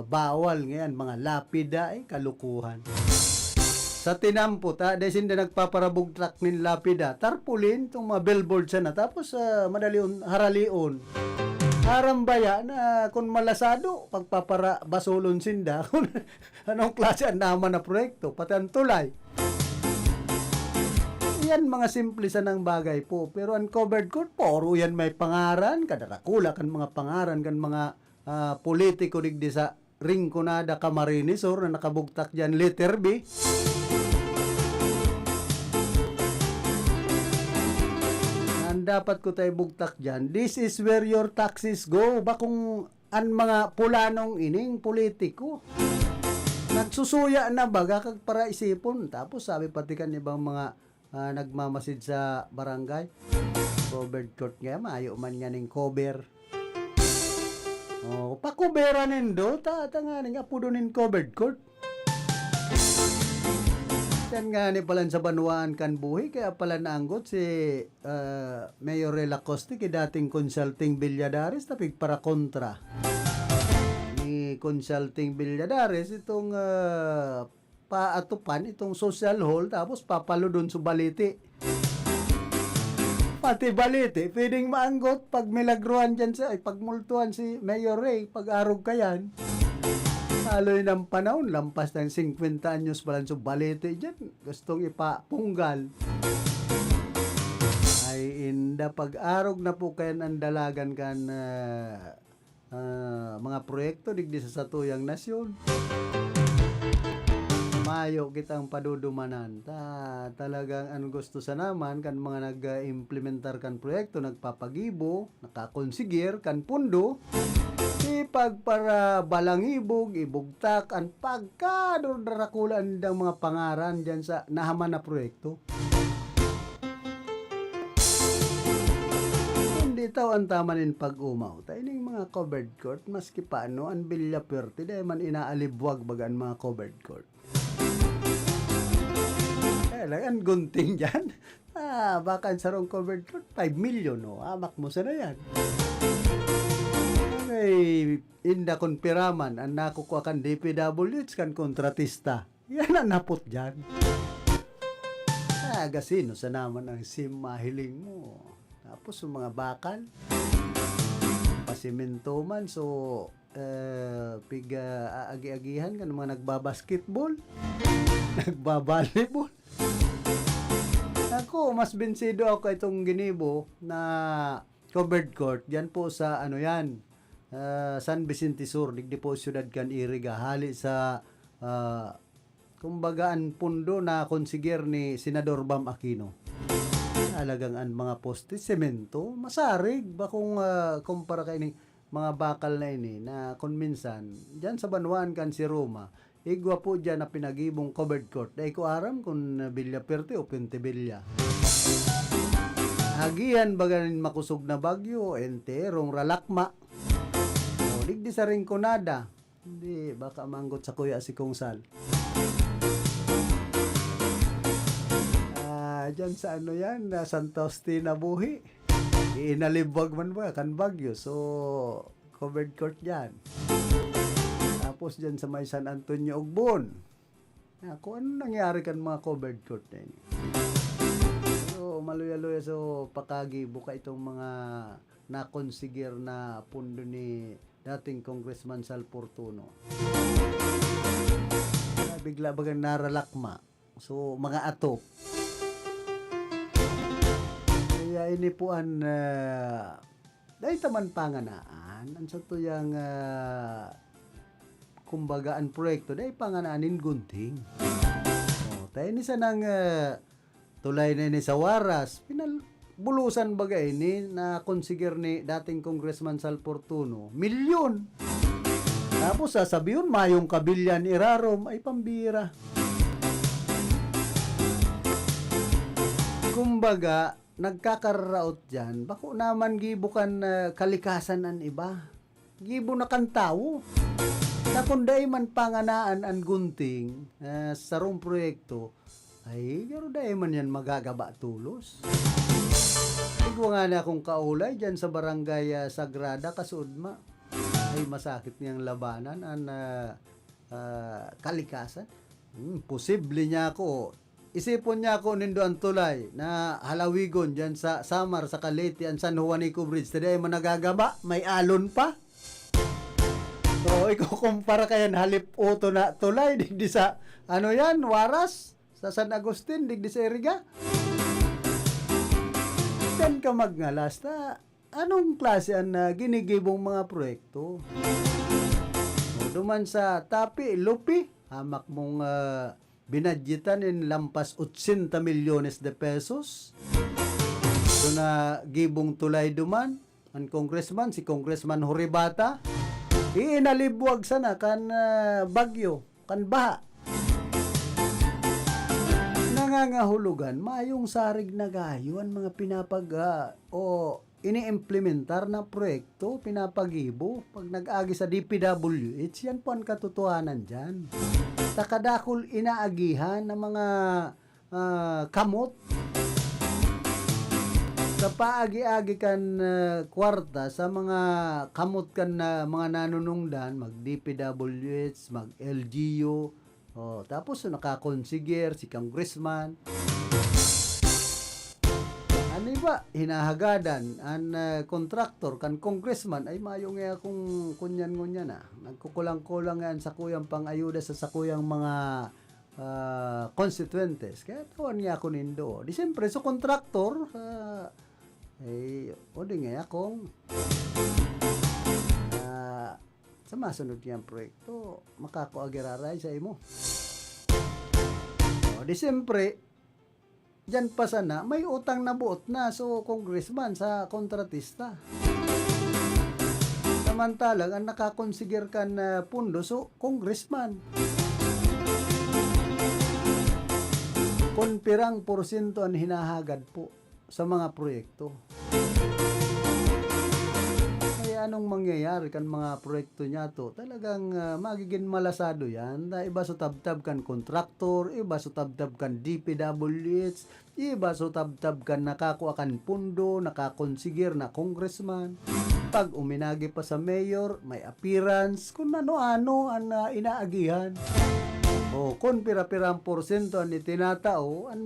bawal ngayon mga lapida kalukuhan. Sa tinampo dahil hindi nagpaparabugtak nin lapida, tarpulin itong mga billboard sana, tapos madalion, haralion. Harambaya na kung malasado, pagpapara basolon sinda, kung anong klase ang naman na proyekto, pati ang tulay. Yan mga simple sanang bagay po, pero ang covered court, poro yan may pangaran, kadarakula kan mga pangaran, kan mga politiko digdi sa Rinconada Camarines or na nakabugtak dyan letter B. Ang dapat ko tayo bugtak dyan, this is where your taxes go. Bakong ang mga pulanong ining politiko nagsusuya na baga kag para isipon. Tapos sabi pati kan ibang mga nagmamasid sa barangay, covered court nga, maayo man nga ning cover. Pakubera nindo, tatanganing apudunin covered court. Yan nga ni palan sa Banuaan kan buhi, kaya pala naanggot si Mayor Lacoste, ki dating consulting Villadares, tapig para kontra. Ni consulting Villadares, itong paatupan, itong social hall, tapos papalo dun sa Baliti. Pati Baliti, pwedeng maanggot pag milagruhan dyan pagmultuhan si Mayor Ray, pag-arog kayan. Aloy ng panahon, lampas ng 50 anyos pala sa Baliti dyan, gustong ipapunggal. Ay inda pag-arog na po kayan ang dalagan kan mga proyekto digdi sa satuyang nasyon. mayo kitang padudumanan. Talagang ang gusto sa naman kan mga nag-implementar kan proyekto, nagpapagibo, nakakonsigir kan pundo, ipag para balangibog, ibugtak, ang pagkadodarakulan ng mga pangaran dyan sa nahaman na proyekto. Hindi tao ang tamanin pag-umaw. Tayo ng mga covered court, maski paano, ang bilya pwerte, dahil man inaalibwag bagaan mga covered court. Kailangan gunting dyan. Baka ang sarong covered court, 5 million, no? Amak mo sana yan. Okay, inda kon piraman, ang nakukuha kan DPWH kan kontratista. Yan ang napot dyan. Gasino sa naman ang mahiling mo. Tapos yung mga bakal, pasimento man, so agi-agihan ka ng mga nagbabasketball, nagbabalibol. Ako, mas bensido ako itong ginibo na covered court. Yan po sa San Vicente Sur, digdi po siyudad kan Iriga, hali sa kumbagaan pundo na konsiger ni Senador Bam Aquino. Alagang ang mga poste, semento, masarig ba kung kumpara kay ni mga bakal na ini na kung minsan dyan sa Banwan kan si Roma, igwa po dyan na pinagibong covered court. Dahil ko aram kung bilya perte o pintibilya. Hagian baganin makusog na bagyo, enterong ralakma. O, digdi sa ringkonada. Hindi, baka manggot sa kuya si Kong Sal. Dyan sa yan, Santa Ostina Buhi. Inalibwag man ba, kan bagyo. So, covered court dyan. Tapos dyan sa may San Antonio Ugbon. Kung ano nangyari kan mga covered court na yun. So, maluya-luya. So, pakagibo ka itong mga nakonsigir na pundo ni dating Congressman Sal Portuno. Bigla bagang naralakma. So, mga atop. Kaya ini po ang dahil taman panganaan ang sa tuyang kumbagaan proyekto dahil panganaanin gunting. Tayo ni sanang tulay na ini sa waras pinalbulusan bagay ini na konsigir ni dating Congressman Sal Portuno milyon. Tapos sasabihin mayong kabilyan irarom ay pambira. Kumbaga nagkakaraot dyan, bako naman gibukan kalikasan ang iba. Gibo na kan tao. Na kunday man panganaan ang gunting sa rong proyekto, ay garo day man yan magagaba tulos. Igwa nga na akong kaulay dyan sa barangay Sagrada, Kasudma. Ay masakit niyang labanan ang kalikasan. Posible niya ako. Isipon niya ako nindo ang tulay na halawigon dyan sa Samar, sa Calete, ang San Juanico Bridge. Today man nagagaba, may alon pa. So, ikukumpara kayan halip uto na tulay, digdi sa, Waras, sa San Agustin, digdi sa Iriga. Yan ka magngalas na, anong klase ang ginigibong mga proyekto? Duman sa Tapi, Lupi, hamak mong binadyetan in lampas 80 milyones de pesos. So na gibong tulay duman, ang congressman, si Congressman Horibata, inalibwag sana kan bagyo, kan baha. Nangangahulugan, mayong sarig na gayo ang mga ini-implementar na proyekto, pinapagibo. Pag nag-agi sa DPWH, yan po ang katotohanan dyan. Sa kadakol inaagihan ng mga kamot. Sa paagi-agi kan kwarta, sa mga kamot kan mga nanunungdan, mag-DPWH, mag-LGU, tapos nakakonsiger, si Congressman. Ano ba? Hinahagadan ang kontraktor kan congressman ay mayong kung kunyan-ngunyan na. Nagkukulang-kulang yan sa kuyang pang-ayuda sa sakuyang mga constituentes. Kaya tawon nga ako nindo. Di siyempre, so kontraktor, o di nga akong sa masunod niyang proyekto, makakuagiraray sa imo. di siyempre, dyan pa sana, may utang na buot na. So, congressman sa kontratista. Samantalang, ang nakakonsigir ka na pundo, so, congressman. Konpirang porsyento ang hinahagad po sa mga proyekto. Kaya anong mangyayari kan mga proyekto niya to? Talagang magiging malasado yan. Na iba so tabtab kan kontraktor, iba so tabtab kan DPWH, iba so tabtab kan nakakuha kan pundo, nakakonsigir na congressman. Pag uminagi pa sa mayor, may appearance, kung ano-ano ang inaagihan. O kung pira-pirang porsyento ang itinatao, ang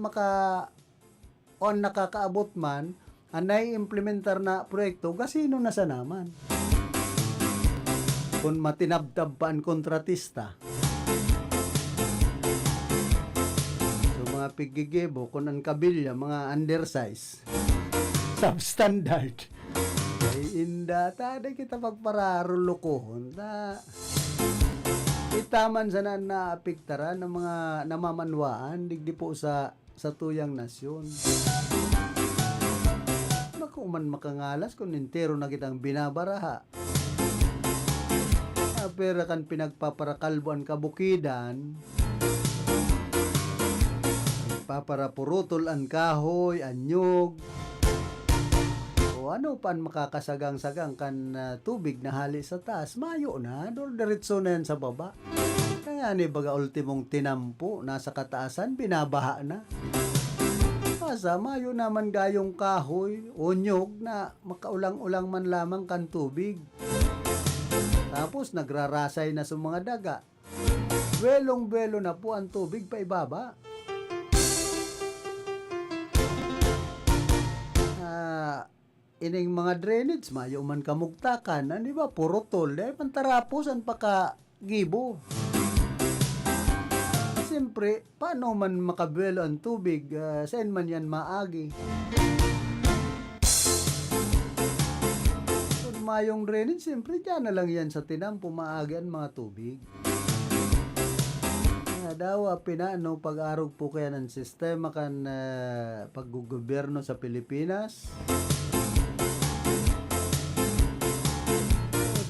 nakakaabot man, ang nai-implementar na proyekto, kasino na sa naman. Kung matinabtab pa ang kontratista. So mga pigigebo, kung ang kabilya, mga undersize, substandard, ay inda, tada kita pagpararulukohon, itaman sana na apiktara ng mga namamanwaan digdi po sa tuyang nasyon. Naku man makangalas kung entero na kitang binabaraha. Pera kan pinagpaparakalbuan kabukidan, paparapurutol ang kahoy, anyog, o ano pan makakasagang-sagang kan tubig na hali sa taas, mayo na, diretso na yan sa baba. Kaya ni baga ultimong tinampo, nasa kataasan, binabaha na. Asa, mayo naman gayong kahoy, o nyog na makaulang-ulang man lamang kan tubig. Tapos nagrarasay na sa mga daga. Belong-belo na po ang tubig pa ibaba. Ining mga drainage, mayo man kamugtakan, di ba? Puro tol, pantarapos ang pakagibo. Siyempre, paano man makabelo ang tubig? Saan man yan maagi? Kung mayong drainage, siyempre, dyan na lang yan sa tinampo maagi ang mga tubig. Dawa pinaano pag-arog po kaya ng sistema kan paggugobyerno sa Pilipinas.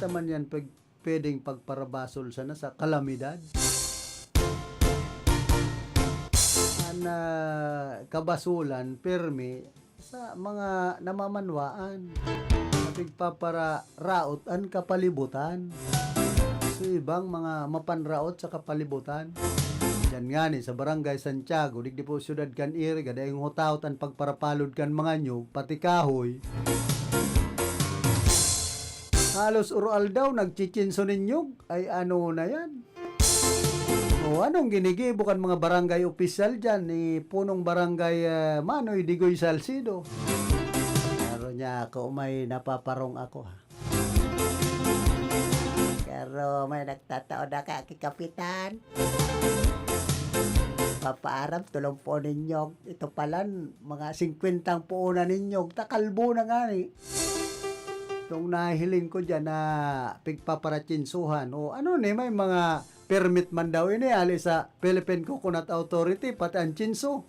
Man yan pwedeng pagparabasol sana sa kalamidad. Kabasulan, permi sa mga namamanwaan. Pagpapara raot ang kapalibutan. So ibang mga mapanraot sa kapalibutan. Yan nga ni sa Barangay Santiago, digdi po siyudad kan Iriga, dahil hutaot ang pagparapalod kan mga nyug, pati kahoy. Halos ural daw, nagchichinso ninyog, ay ano na yan? O anong ginigibo kan mga barangay opisyal dyan, ni punong barangay Manoy Digoy Salcido. Pero niya ako, may napaparong ako ha. Pero may nagtatao na kapitan. Papaarap, tulong po ninyog. Ito palan, mga 50 puunan ninyog, takalbo na nga ni. Itong nahiling ko dyan na pigpaparachinsuhan o ano ni may mga permit man daw ini ali sa Philippine Coconut Authority pati ang chinso.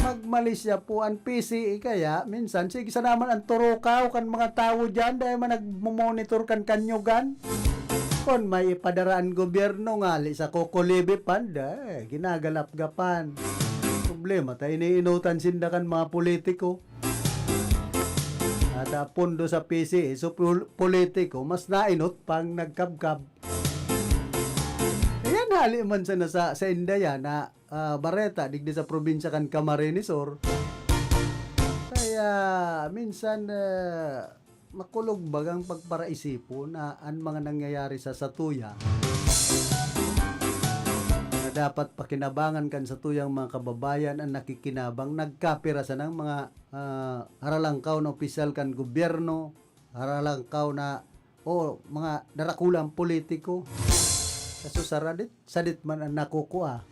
Magmalisya po ang PCE kaya minsan sige sa naman ang turukaw kan mga tao dyan dahil man nagmonitor kan kanyugan. Kung may ipadaraan gobyerno nga ali sa Kokolebe panda ginagalap-gapan. Problema tayo iniinutan sindakan mga politiko. Ada pondo sa PCE, so politiko, mas nainot pang nagkabkab. Ayan, hali man sana sa Indaya na Bareta, digdi sa probinsya kan Camarines Sur. Kaya minsan makulog bagang pagparaisipo na ang mga nangyayari sa Satuya na dapat pakinabangan kan sa tuyang mga kababayan ang nakikinabang nagkapirasan ng mga haralangkaw na opisyal kan gobyerno, haralangkaw na mga darakulang politiko. Kaso sadit man ang nakukuha.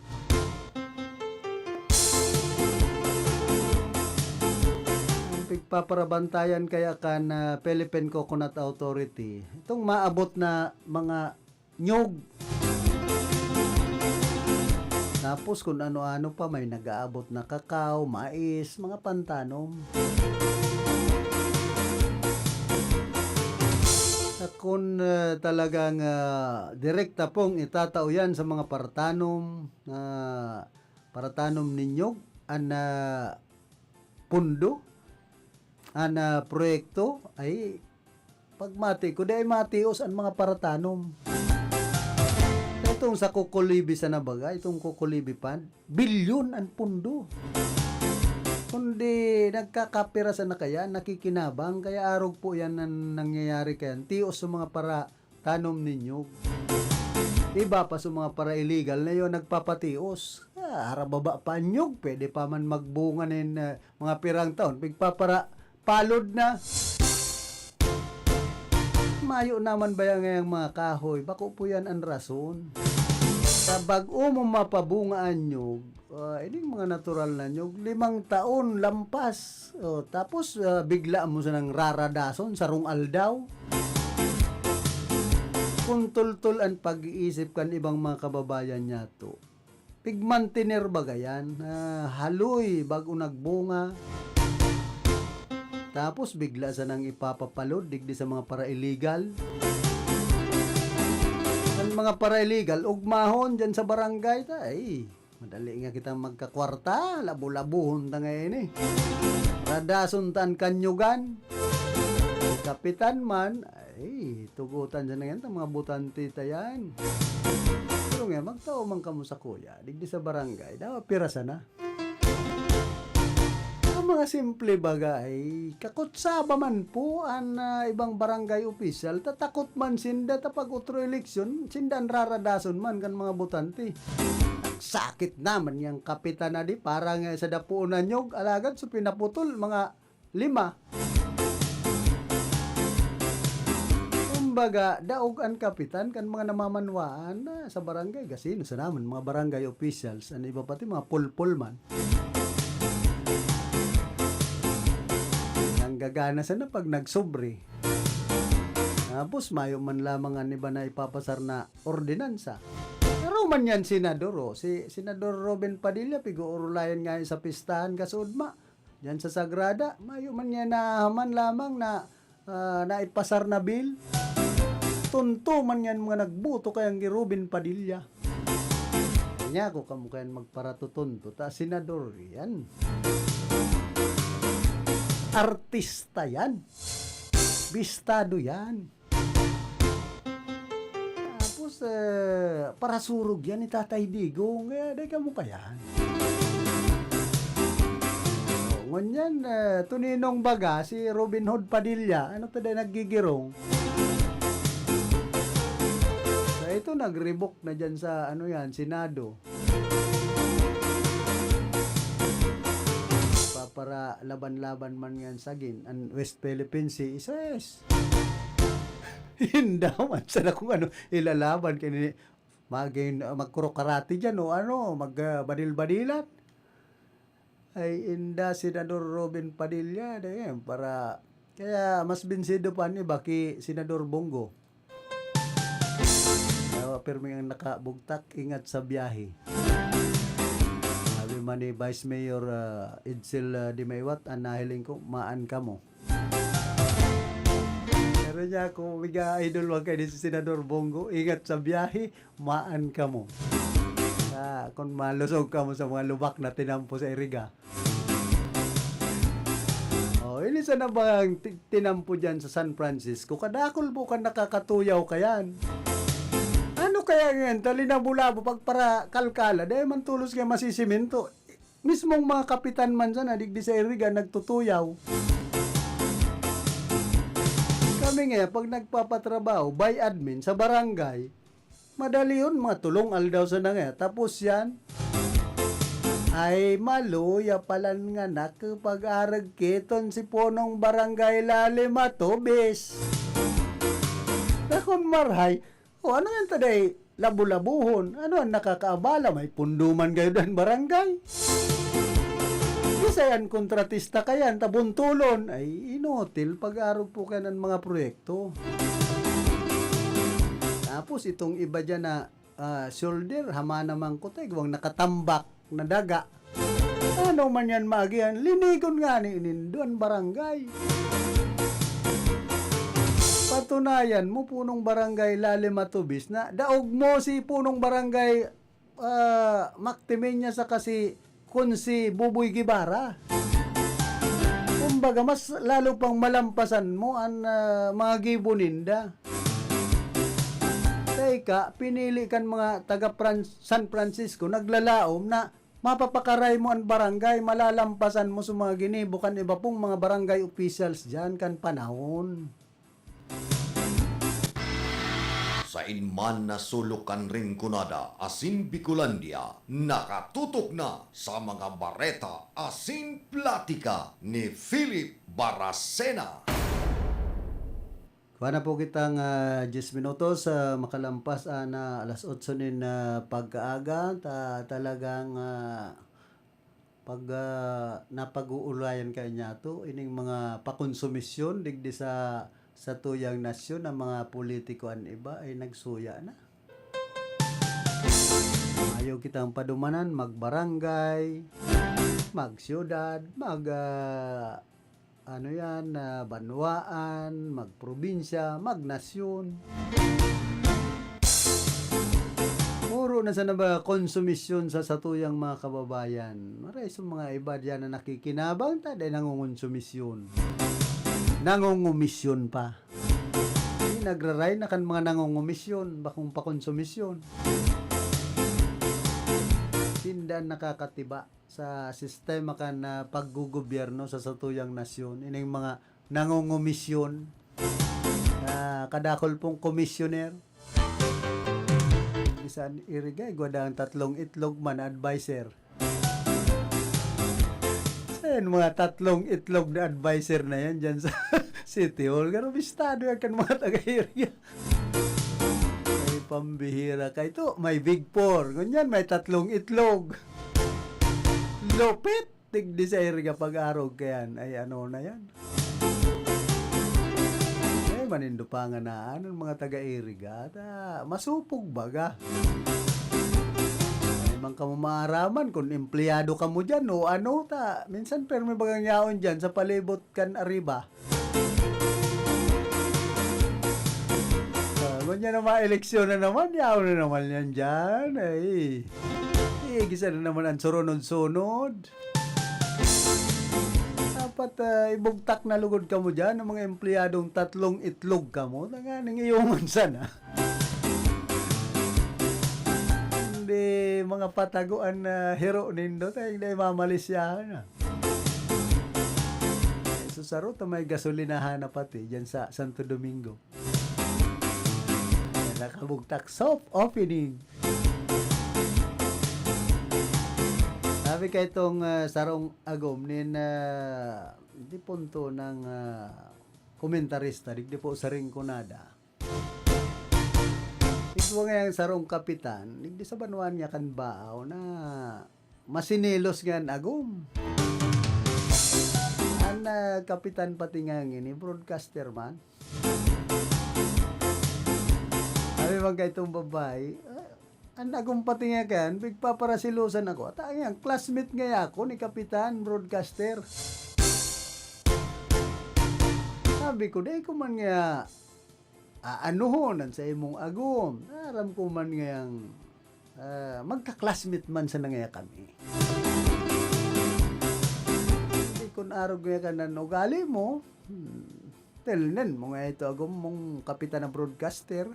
Ang pagpaparabantayan kaya kan Philippine Coconut Authority, itong maabot na mga nyog Tapos kung ano-ano pa, may nag-aabot na kakao, mais, mga pantanom. At kung talagang direkta pong itatao yan sa mga paratanom ninyo, pundo, proyekto, ay pagmati ko, di ay matios ang mga paratanom. Itong sa Kukulibi sa Nabaga, itong Kukulibi Fund, bilyon ang pundo. Kundi nagkakapirasan na kaya, nakikinabang, kaya arog po yan ang nangyayari kaya. Tios sa mga paratanom ninyo. Iba pa sa mga para illegal na yun, nagpapatios. Harababa pa nyog, pwede pa man magbunga ng mga pirang taon. Pigpapara, palod na. Mayo naman ba yan ngayang mga kahoy? Bako po yan ang rason. Sa bag-o mo mapabungaan nyog, ini mga natural na nyog, 5 taon lampas. Tapos bigla mo sa nang raradason, sarong aldaw. Kung tultul ang pag-iisip kan ibang mga kababayan niya to, pigmantiner ba gayan? Haloy, bago nagbunga. Tapos bigla sa nang ipapapalod, digdi sa mga para-illegal. Ang mga para-illegal, ugmahon dyan sa barangay, ay, madali nga kita magkakwarta, labo-labuhon ta ngayon eh. Radason tan kanyugan. Kapitan man, ay, tugutan dyan na yan, mga butante tayan. Pero nga, magtao man kamo sa kuya, digdi sa barangay, dawa pirasa na. Mga simple bagay, kakutsaba man po ang ibang barangay official, tatakot man sinda tapag utro eleksyon, sindan raradason man kan mga butante. Sakit naman yung kapitan na di, parang sa dapuunan nyog, alagad so pinaputol, mga 5. Kumbaga, daog ang kapitan kan mga namamanwaan sa barangay, gasino sa naman, mga barangay officials, ano iba pati mga pulpul man. Gagana sana pag nagsobre. Tapos mayo man lamang ang iba na ipapasar na ordinansa. Pero man yan senador, si Senador Robin Padilla, pigo-urulayan nga sa pistahan kasudma. Yan sa Sagrada, mayo man yan na man lamang na naipasar na bill. Tunto man yan mga nagbuto kayang gi Robin Padilla. Kanya ko kamukhayan magparatutunto, ta senador yan. Artista yan. Bistado yan. Tapos, para surog yan ni Tatay Digong. Kaya, ka mo kayan. Ngunyan, tuninong baga, si Robin Hood Padilla, ano to na naggigirong? So, ito, nag-revoke na dyan sa, Senado. Para laban-laban man yan sagin ang West Philippine Sea is hinda man sana kung ilalaban kini magkuro-karate dyan o magbadil-badilat ay inda Senador Robin Padilla dayan para kaya mas binsido pa ni baki Senador Bongo pero ang nakabugtak ingat sa biyahe. Mani Vice Mayor Edsel Dimaywat ang nahiling ko maan ka mo. Pero niya kung biga idol wag kayo si Senador Bongo, ingat sa biyahe, maan ka mo. Kung malusog ka mo sa mga lubak na tinampo sa Iriga. Ini sana bang tinampo dyan sa San Francisco, kadakol po ka nakakatuyaw kayan. Ano kaya ngayon, talinabulabo pag para kalkala, dahil man tulos kaya masisiminto. Mismong mga kapitan man sana, digdi sa Iriga, nagtutuyaw. Kami nga, pag nagpapatrabaho, by admin, sa barangay, madali yun, mga tulong aldaw sa na nga. Tapos yan, ay maluya palan nga na kapag arag keton si punong barangay lalim atobis. Nakon marhay, ano yan taday, labu-labuhon, ano ang nakakaabala, may punduman kayo dan barangay. Bisayan kontratista kayan, tabuntulon, ay inotil pag-araw po kayo ng mga proyekto. Tapos itong iba dyan na shoulder, hama naman ko tayo, huwag nakatambak na daga. Ano man yan maagihan, linigon nga ni ininduan barangay. Patunayan mo, punong barangay Lalim Matubis na daog mo si punong barangay Mactimenya sa kasi kun si Buboy Gibara. Kumbaga, mas lalo pang malampasan mo ang mga gibuninda. Teka, pinili kan mga taga San Francisco, naglalaom na mapapakaray mo ang barangay, malalampasan mo sa mga ginibo kan iba pong mga barangay officials dyan kan panahon. Sa inman na sulukan ring kunada, asin Bicolandia, nakatutok na sa mga bareta, asin platika ni Philip Baracena. Kuha na po kitang 10 minutos makalampas na alas 8 nin pagkaaga. Talagang pag napag-uulayan kayo niya to, ining mga pakonsumisyon digdi sa tuyang nasyon ng mga politiko an iba ay nagsuya na. Ayaw kitang padumanan, magbarangay, magsyudad, banwaan, magprobinsya, magnasyon. Puro na sa ba konsumisyon sa satuyang mga kababayan. Maray sa mga iba dyan na nakikinabang, taday nangungonsumisyon. Nangungumisyon pa. Nagraray na kan mga nangungumisyon, bakong pakonsumisyon. Sindan nakakatiba sa sistema kan na paggugobyerno sa satuyang nasyon, ining mga nangungumisyon, kadakol pong komisyoner, isang irigay, gwadang 3 itlog man advisor. Ayan, mga 3 itlog na advisor na yan dyan sa City Hall. Pero bistado yan kan mga taga-iriga. May pambihira ka ito, may Big 4. Ganyan, may 3 itlog. Lopit, tigdi sa iriga pag-arog kayan. Ay, ano na yan? Ay, manindupangan na ang mga taga-iriga. Masupog baga. Ay, man ka mo maaraman kung empleyado ka mo dyan o ano ta. Minsan pero may bagang yaon dyan sa palibot kan arriba. Ganyan na ma-eleksyon na naman, yaon na naman yan dyan. Ay, gisa na naman ang sunod-sunod. Dapat ibugtak na lugod ka mo dyan ng mga empleyadong 3 itlog ka mo. Nga nang iyungan sana. Hindi mga pataguan na hero nindo tayo hindi mamalisyahan na. So sa ruta may gasolinahan na pati dyan sa Santo Domingo. Nakabugtak soft opening. Sabi ka itong sarong agom nin di punto ng komentarista, di po sa ringkunada. Ito nga yung sarong kapitan, di sa banuan niya kan baaw na masinilos nga agom. Ang kapitan pati nga ini, broadcaster man. Sabi bang ka itong babae, ang agumpati nga kan, bigpaparasilusan ako. At ang classmate nga ako ni Kapitan Broadcaster. Sabi ko, day ko man nga aanuhonan sa imong agum. Aram ko man nga magka-classmate man sa nga kami. Hindi ko naarog nga ka na ugali mo. Telnen mo nga ito agum mong Kapitan na Broadcaster.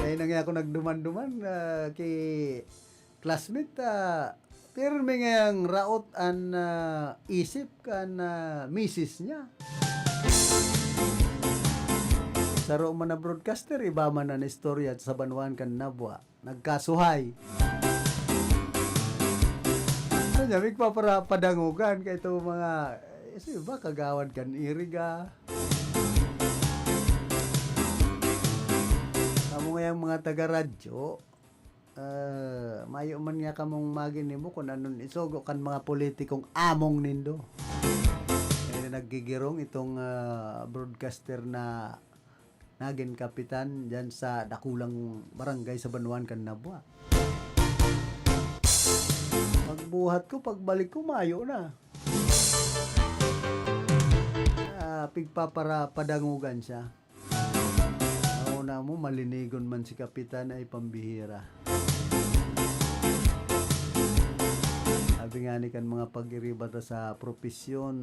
Ay nang ako nagduman-duman kay classmate pero may ngayang raot an isip kan misis niya. Saro man na broadcaster iba man na istorya sa banwan kan nabwa nagkasuhay. Kanya para padangugan kay ito mga iba kagawad kan iriga. Yung mga taga-radyo, mayo man nga kamong magini mo kung anong isugo kan mga politikong among nindo. Kaya naggigirong itong broadcaster na naging kapitan dyan sa dakulang barangay sa Banuan kan Nabwa. Pagbuhat ko, pagbalik ko, mayo na. Pigpapara padangugan siya. Nauna mo, malinigon man si kapitan ay pambihira. Sabi nga ni kan mga pag-iribata sa profesyon,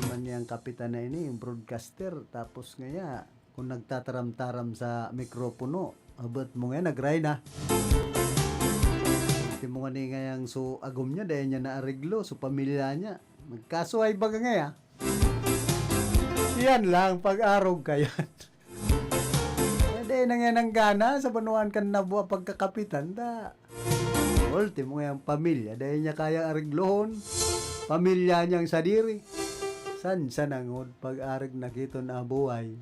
man niyang kapitan na ini, yung broadcaster, tapos ngaya, kung nagtataram-taram sa mikropono, abot mo nga, nag-ray na. Iti mo nga ni ngayang so agom niya, dahil niya naariglo, so pamilya niya. Magkaso ay baga ngaya. Yan lang, pag-arog ka yan. Dahil na nga nang gana, sa Banuan kan Nabwa pagkakapitan, da. Ultimo nga yung pamilya, dahil niya kaya ariglohon, pamilya niyang sadiri. San sa nangod, pag-arig nakito na buhay.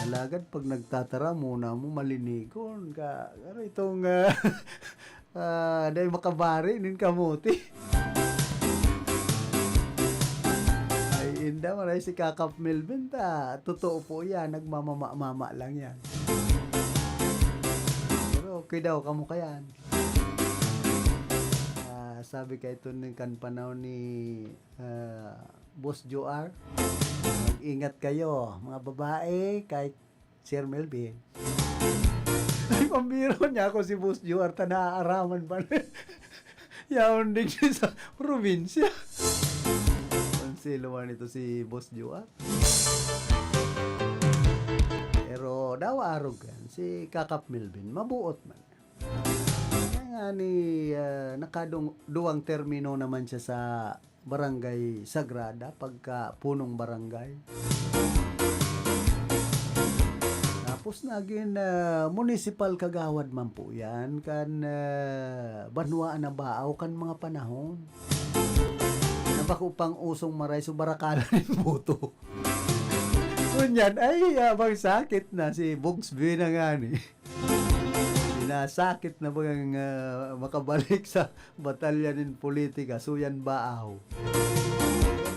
Alagad, pag nagtatara, muna mo malinigon ka. Pero itong, dahil makabari, nin kamuti. Ay, inda, maray si Kakap Melvin, ta. Totoo po yan, nagmamama-mama lang yan. Pero okay daw, kamukha yan. Sabi ka ito ng kan panahon ni Boss Joar, mag-ingat kayo mga babae kahit Sir Melvin. Ay, pambiro niya ako si Boss Joar, tanaaraman pa yaon din siya sa probinsya. Konsiluan ito si Boss Joar. Pero daw arogan si Kakap Melvin, mabuot man. Nga ni nakadung termino naman siya sa Barangay Sagrada, pagka punong barangay. Tapos naging municipal kagawad man po yan, kan Banwaan na Baaw kan mga panahon. Nabako pang usong maray so barakala ng buto. Kunyan ay abang sakit na si Bugsby na nga ni. Nasakit na bagang makabalik sa batalyanin politika, Suyan Baaw.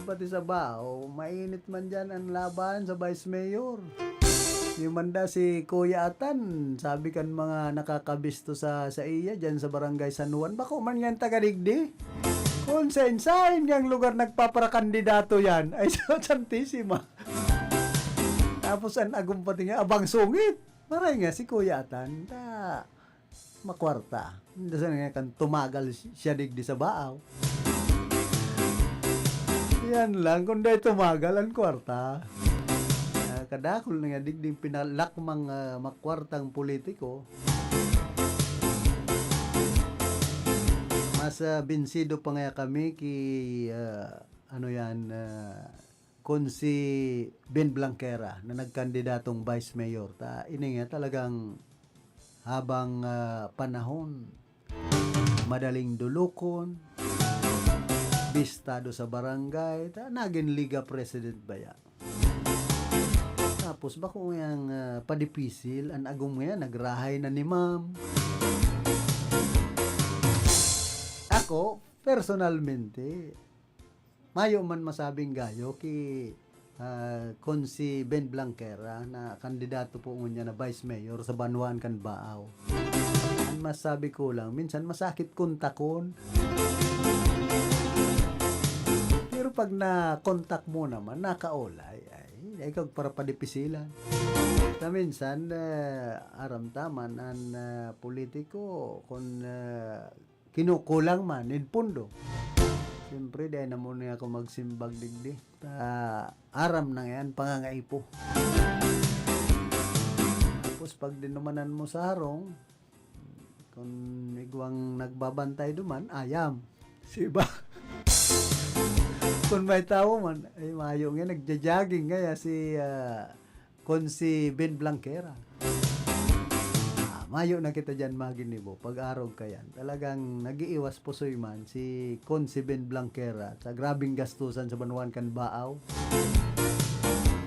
Pati sa Baaw, mainit man dyan ang laban sa Vice Mayor. Yung manda si Kuya Atan, sabi kan mga nakakabisto sa iya dyan sa Barangay San Juan, bako man yan taga-digdi. Kung sa-insahin yung lugar nagpaparakandidato yan, ay sa Santissima. Tapos ang agum pati nga, abang sungit. Maray nga si Kuya Atan, makwarta. Hindi nga kan tumagal siya digdi sa Baaw. Yan lang, kung dahil tumagal ang kwarta. Kadakol na nga digdi pinalakmang makwartang politiko. Mas binsido pa nga kami kung si Ben Blanquera na nagkandidatong Vice Mayor. Ini nga talagang habang panahon, madaling dulukon, bistado sa barangay, naging Liga President ba yan? Tapos bako yung padipisil, ang agong nga, nagrahay na ni ma'am. Ako, personalmente, mayo man masabing gayo kung si Ben Blanquera na kandidato po niya na Vice Mayor sa Banuan kan Baaw. Ang masabi ko lang, minsan masakit kuntakon. Pero pag na-contact mo naman, nakaulay, ay ikaw para padipisilan. Na minsan, aramtaman ang politiko kung kinukulang man, inpundo. Siyempre, dahil na muna ako magsimbag digdi. Aram na yan, pangangaipo. Tapos pag dinumanan mo sa harong, kung igwang nagbabantay duman, ayam. Siba. Kung may tao man, ay mayo nga, nagja-jogging kaya kung si Ben Blanquera. Mayo na kita dyan maginibo, pag-arog ka yan. Talagang nag-iiwas pusoy man si Consi Ben Blanquera sa grabing gastusan sa Banuan kan Baaw.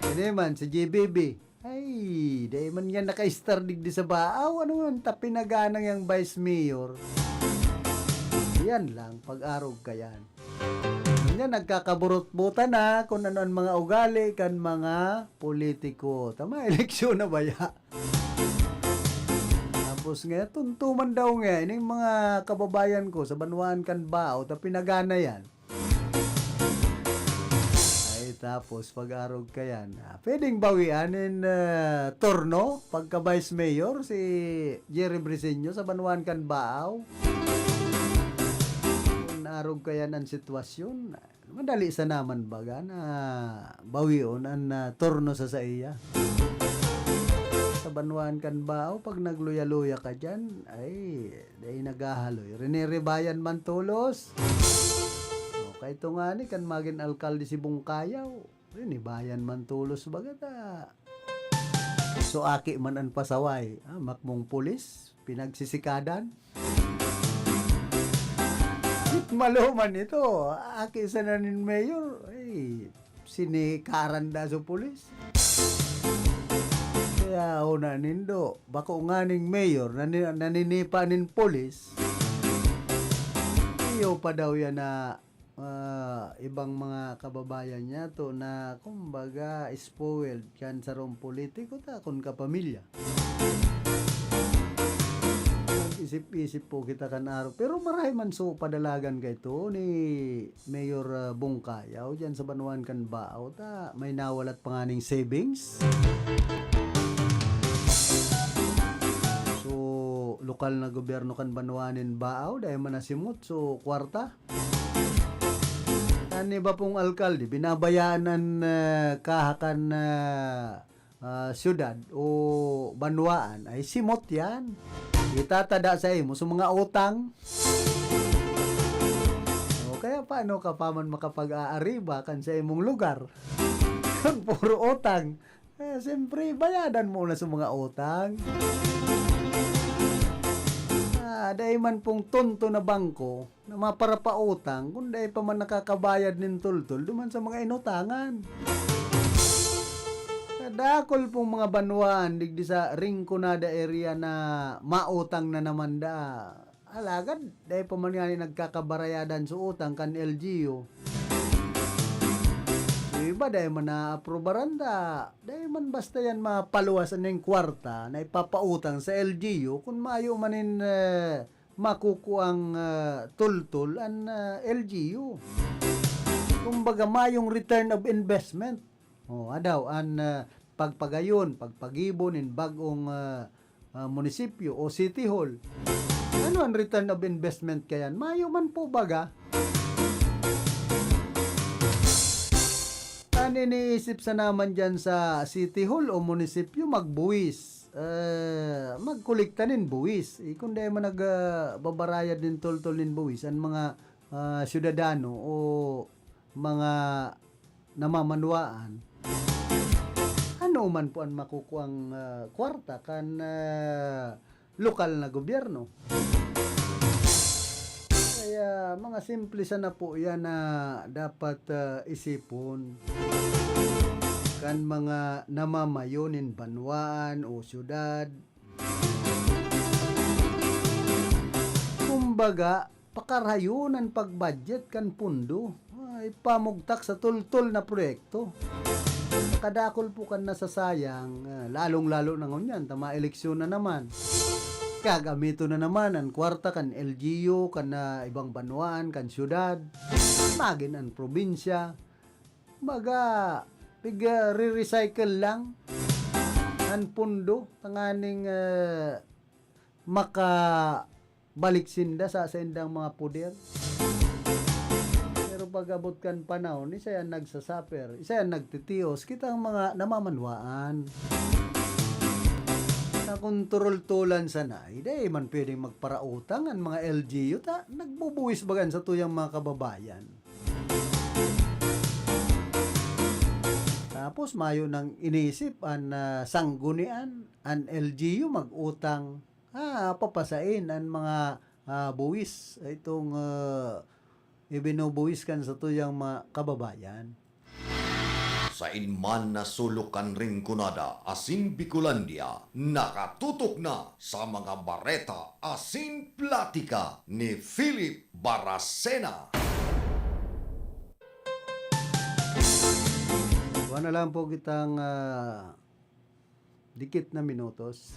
Hindi man, si GBB. Ay, dahil man yan naka-star digdi sa Baaw. Ano man, tapinaganang yung Vice Mayor. Yan lang, pag-arog ka yan. Kaya nagkakaburot-butan na kung ano ang mga ugali kan mga politiko. Tama, eleksyon na ba ya? Tapos nga, tuntuman daw nga, ining mga kababayan ko sa Banwaan kan Bao, ta pinagana yan. Ay, tapos pag-arog ka yan, pwedeng bawian in turno, pagka Vice Mayor, si Jerry Briseño sa Banwaan kan Bao. Arog kaya ng sitwasyon, madali sa naman baga na bawion ang turno sa iya. Sa Banwaan kan Bao, pag nagluya-luya ka dyan, ay, day nagahaloy. Rinirebayan man tulos. O, kahit ito nga ni, kan maging alkalde si Bungkayaw, rinibayan man tulos baga ta. So, aki man ang pasaway, makmong pulis, pinagsisikadan. Maluman ito, aki sa nanin mayor, ay, sinikaran da sa pulis. Kaya una nindo, bako nga ning mayor, naninipa nin pulis, iyo pa daw yan na ibang mga kababayan niya to na kumbaga spoiled kan sa rong politiko ta kun kapamilya. Isip-isip po kita kan araw. Pero marami man so padalagan kay to ni Mayor Bungkayaw dyan sa Banwaan kan Bao ta may nawalat pa nga ning savings. So lokal na gobyerno kan Banwaanin Bao dahil manasimot so kwarta. Ani ba pong alkalde binabayaan ng kahakan syudad o Banwaan ay simot yan. Itatada sa imo sa mga utang. O kaya paano ka pa man makapag-aariba kan sa imong lugar? Kung puro utang, siyempre bayadan mo na sa mga utang. Dahil man pong tonto na bangko na maparapa utang, kung dahil pa man nakakabayad nin tultul, duman sa mga inutangan. Dakol pong mga Banwaan digdi sa Rinconada area na mautang na naman da. Alagad, dahil pa man nga nagkakabarayadan sa utang kan LGU. So iba dahil man na-aprobaran da. Dahil man basta yan mapaluwasan ng kwarta na ipapautang sa LGU kung maayo manin makukuang tultul ang LGU. Kumbaga mayong return of investment. Adaw ang pagpagayon, pagpagibon in bagong munisipyo o city hall. Ano ang return of investment kayan? Mayo man po baga. Ano iniisip sa naman dyan sa city hall o munisipyo magbuwis? Magkolektanin buwis. Kung dahil man nagbabarayad din tol-tol din buwis ang mga syudadano o mga namamanwaan, ano man po ang makukuang kwarta kan lokal na gobyerno. Kaya mga simple sana po yan na dapat isipon kan mga namamayonin Banwaan o syudad. Kumbaga, pakarayunan pag-budget kan pundo. Ipamugtak sa tultul na proyekto. Kadakol po kan nasasayang, lalong-lalo na ngunyan, tama eleksyon na naman. Kagamito na naman ang kwarta kan LGU, kan ibang Banwaan, kan syudad, magin ang probinsya. Baga, re-recycle lang ang pundo, tanganing makabalik sinda sa sendang mga puder. Pag-abot kan panahon, isa yan nagsasaper, isa yan nagtitiyos, kita ang mga namamanwaan. Nakontrol-tulan sana, hindi man pwedeng magparautang ang mga LGU, nagbubuwis bagan sa tuyang mga kababayan. Tapos mayo nang iniisip ang sanggunian, ang LGU mag-utang, papasain ang mga buwis, itong ibinubuwis kan sa tuyang mga kababayan. Sa inman na sulukan Rinconada, asin Bicolandia, nakatutok na sa mga bareta asin platika ni Philip Baracena. Wala na lang po kitang dikit na minutos.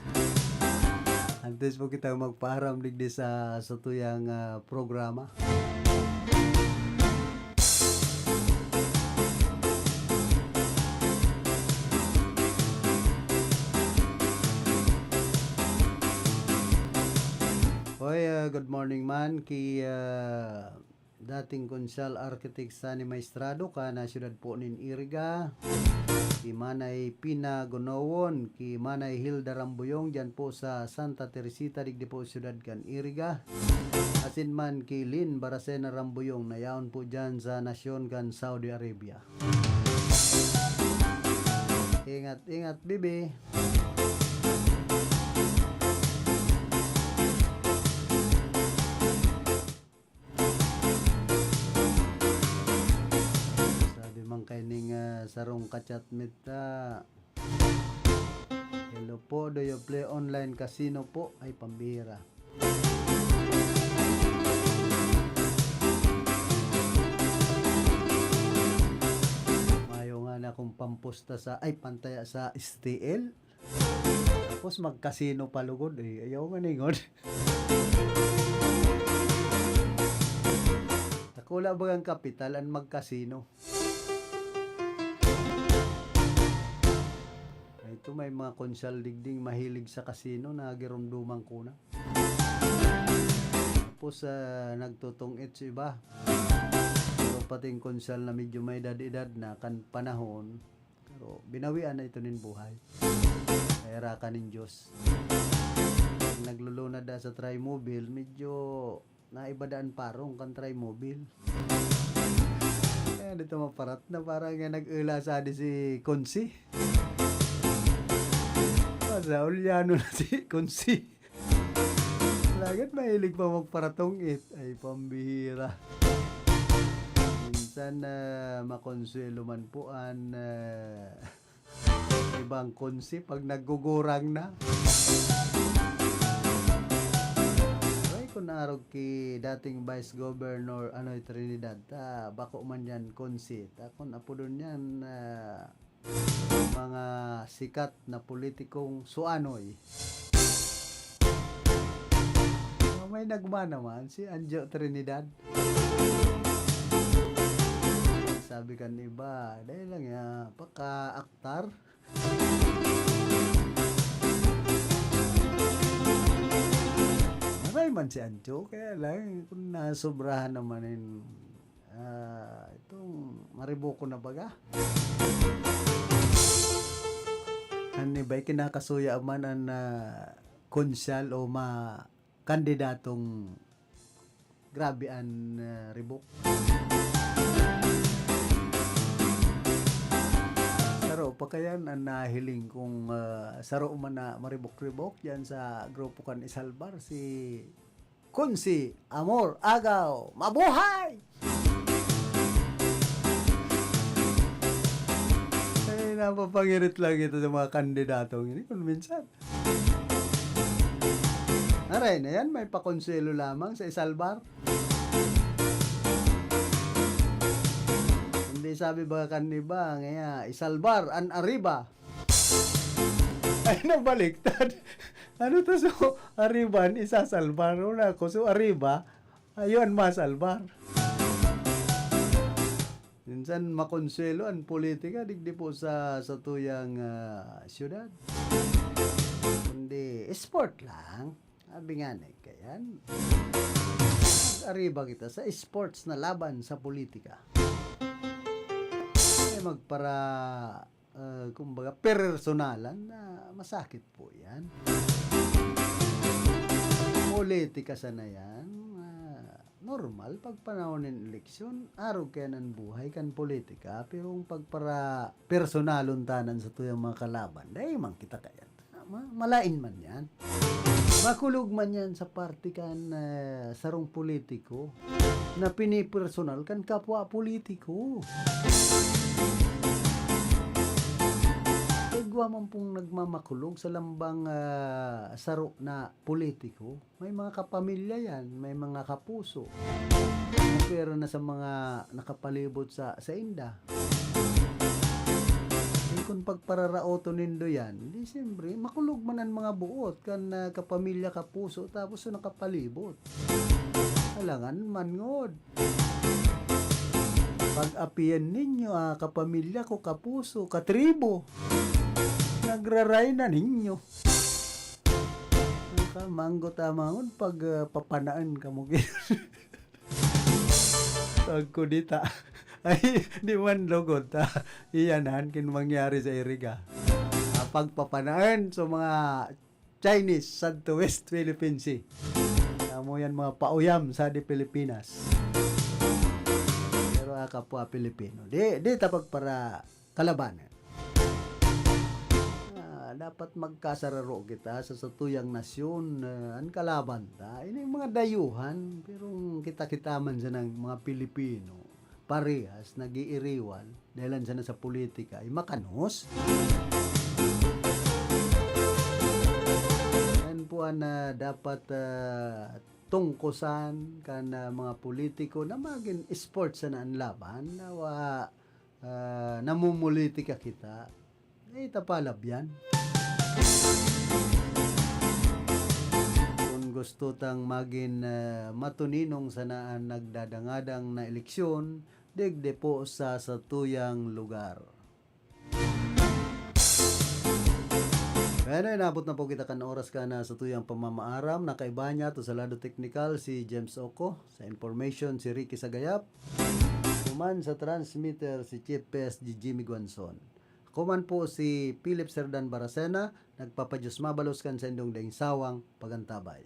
Antes po kitang magpaharam digdi sa tuyang programa. Hoy, good morning man ki dating Konsal Architect Sani Maestrado ka na siyudad po nin Iriga. Ki Manay Pina Gonowon, ki Manay Hilda Rambuyong dyan po sa Santa Teresita digdi po siyudad kan Iriga. Asin man ki Lin Baracena Rambuyong na yaon po dyan sa nasyon kan Saudi Arabia. Ingat, bibi. Kaining sarong kachat mita. Hello po, do you play online casino po? Ay pambira. Mayo nga na akong pampusta sa pantaya sa STL. Tapos mag-casino palugod ayaw nga ningod. Takula ba ang kapital ang mag-casino? Ito may mga konsal digding mahilig sa kasino na girumdumang kuna. Tapos nagtutungit sa iba. Pero pating konsal na medyo may edad na kan panahon. Pero binawian na ito nin buhay. Kaya ka nin Diyos. Pag naglulunad sa Trimobile, medyo naibadaan parong kan Trimobile. Kaya dito maparat na parang nag-ula sa si Konsi. Sa Uliano na si Konsi. Lagat mahilig pa magparatong ay pambihira. Minsan makonsuelo man po an ibang Konsi pag naggugurang na. Ay kung naarog ki dating Vice Governor Trinidad bako man yan Konsi. Kung apo doon yan mga sikat na politikong suanoy. May nagma naman si Anjo Trinidad. Sabi kan iba, dahil lang ya, paka-aktar. May man si Anjo, kaya lang kung nasobrahan naman itong mariboko na baga. Ani ba'y kinakasuya man ang konsyal o kandidatong grabe ang ribok. Saro pa kayan ang nahiling kung saro man na maribok-ribok yan sa grupo kan Isalbar si Konsi Amor Agaw. Mabuhay! Napapangirit lang ito sa mga kandidatong ini kung minsan. Aray na yan, may pakonselo lamang sa Isalbar. Hindi sabi ba kaniba, ngaya, Isalbar, an arriba. Ay, nabaliktad. Ano to so, arriban, isasalbar. Una ko, so arriba, ayun, masalbar. Minsan makonsuelo ang politika digdi po sa tuyang syudad. Kundi sport lang. Sabi nga na kayan. Arriba kita sa sports na laban sa politika. Magpara kumbaga personalan na masakit po yan. Politika sana yan. Normal pag panahon ng eleksyon, araw kaya ng buhay kan politika, pero kung pagpara personalon tanan sa tuyang mga kalaban, dahil man kita kaya. Malain man yan. Makulog man yan sa party kan sarong politiko na pinipersonal kan kapwa politiko. Igwa man pong nagmamakulog sa lambang saro na politiko. May mga kapamilya yan, may mga kapuso. Pero na sa mga nakapalibot sa inda. kung pagpararaoto nindo yan, di siyempre, makulog man ang mga buot kan kapamilya kapuso tapos so nakapalibot. Alangan man ngod. Pag-apian ninyo, kapamilya ko, kapuso, katribo, nagraray na ninyo. Manggo tamangon pag papanaan ka mo. Tag ko dita. Ay, di man lugod ta. Iyanan kin mangyari sa Iriga. Pagpapanaan sa mga Chinese sa West Philippine Sea. Mo yan mga pauyam sa di Pilipinas. Pero kapwa Pilipino. Di tapag para kalabanan. Dapat magkasararo kita sa satuyang nasyon ang kalaban ta. Ini mga dayuhan pero kita man sa ng mga Pilipino parehas nagiiriwan dahil sa na sa politika ay makanos. Yan po na dapat tungkusan kan mga politiko na maging sports na ang laban na namumulitika kita. Tapalab yan. Kung gusto tang maging matuninong sanaan nagdadangadang na eleksyon, digde po sa satuyang lugar. Kaya inabot na po kita kan oras ka na sa tuyang pamamaaram. Nakaiba niya to sa lado technical si James Oco. Sa information si Ricky Sagayap. Kuman sa transmitter si Chief PSG Jimmy Guanzon. Kuman po si Philip Serdan Baracena, nagpapadyos mabalos kan sa indong daing sawang pagantabay.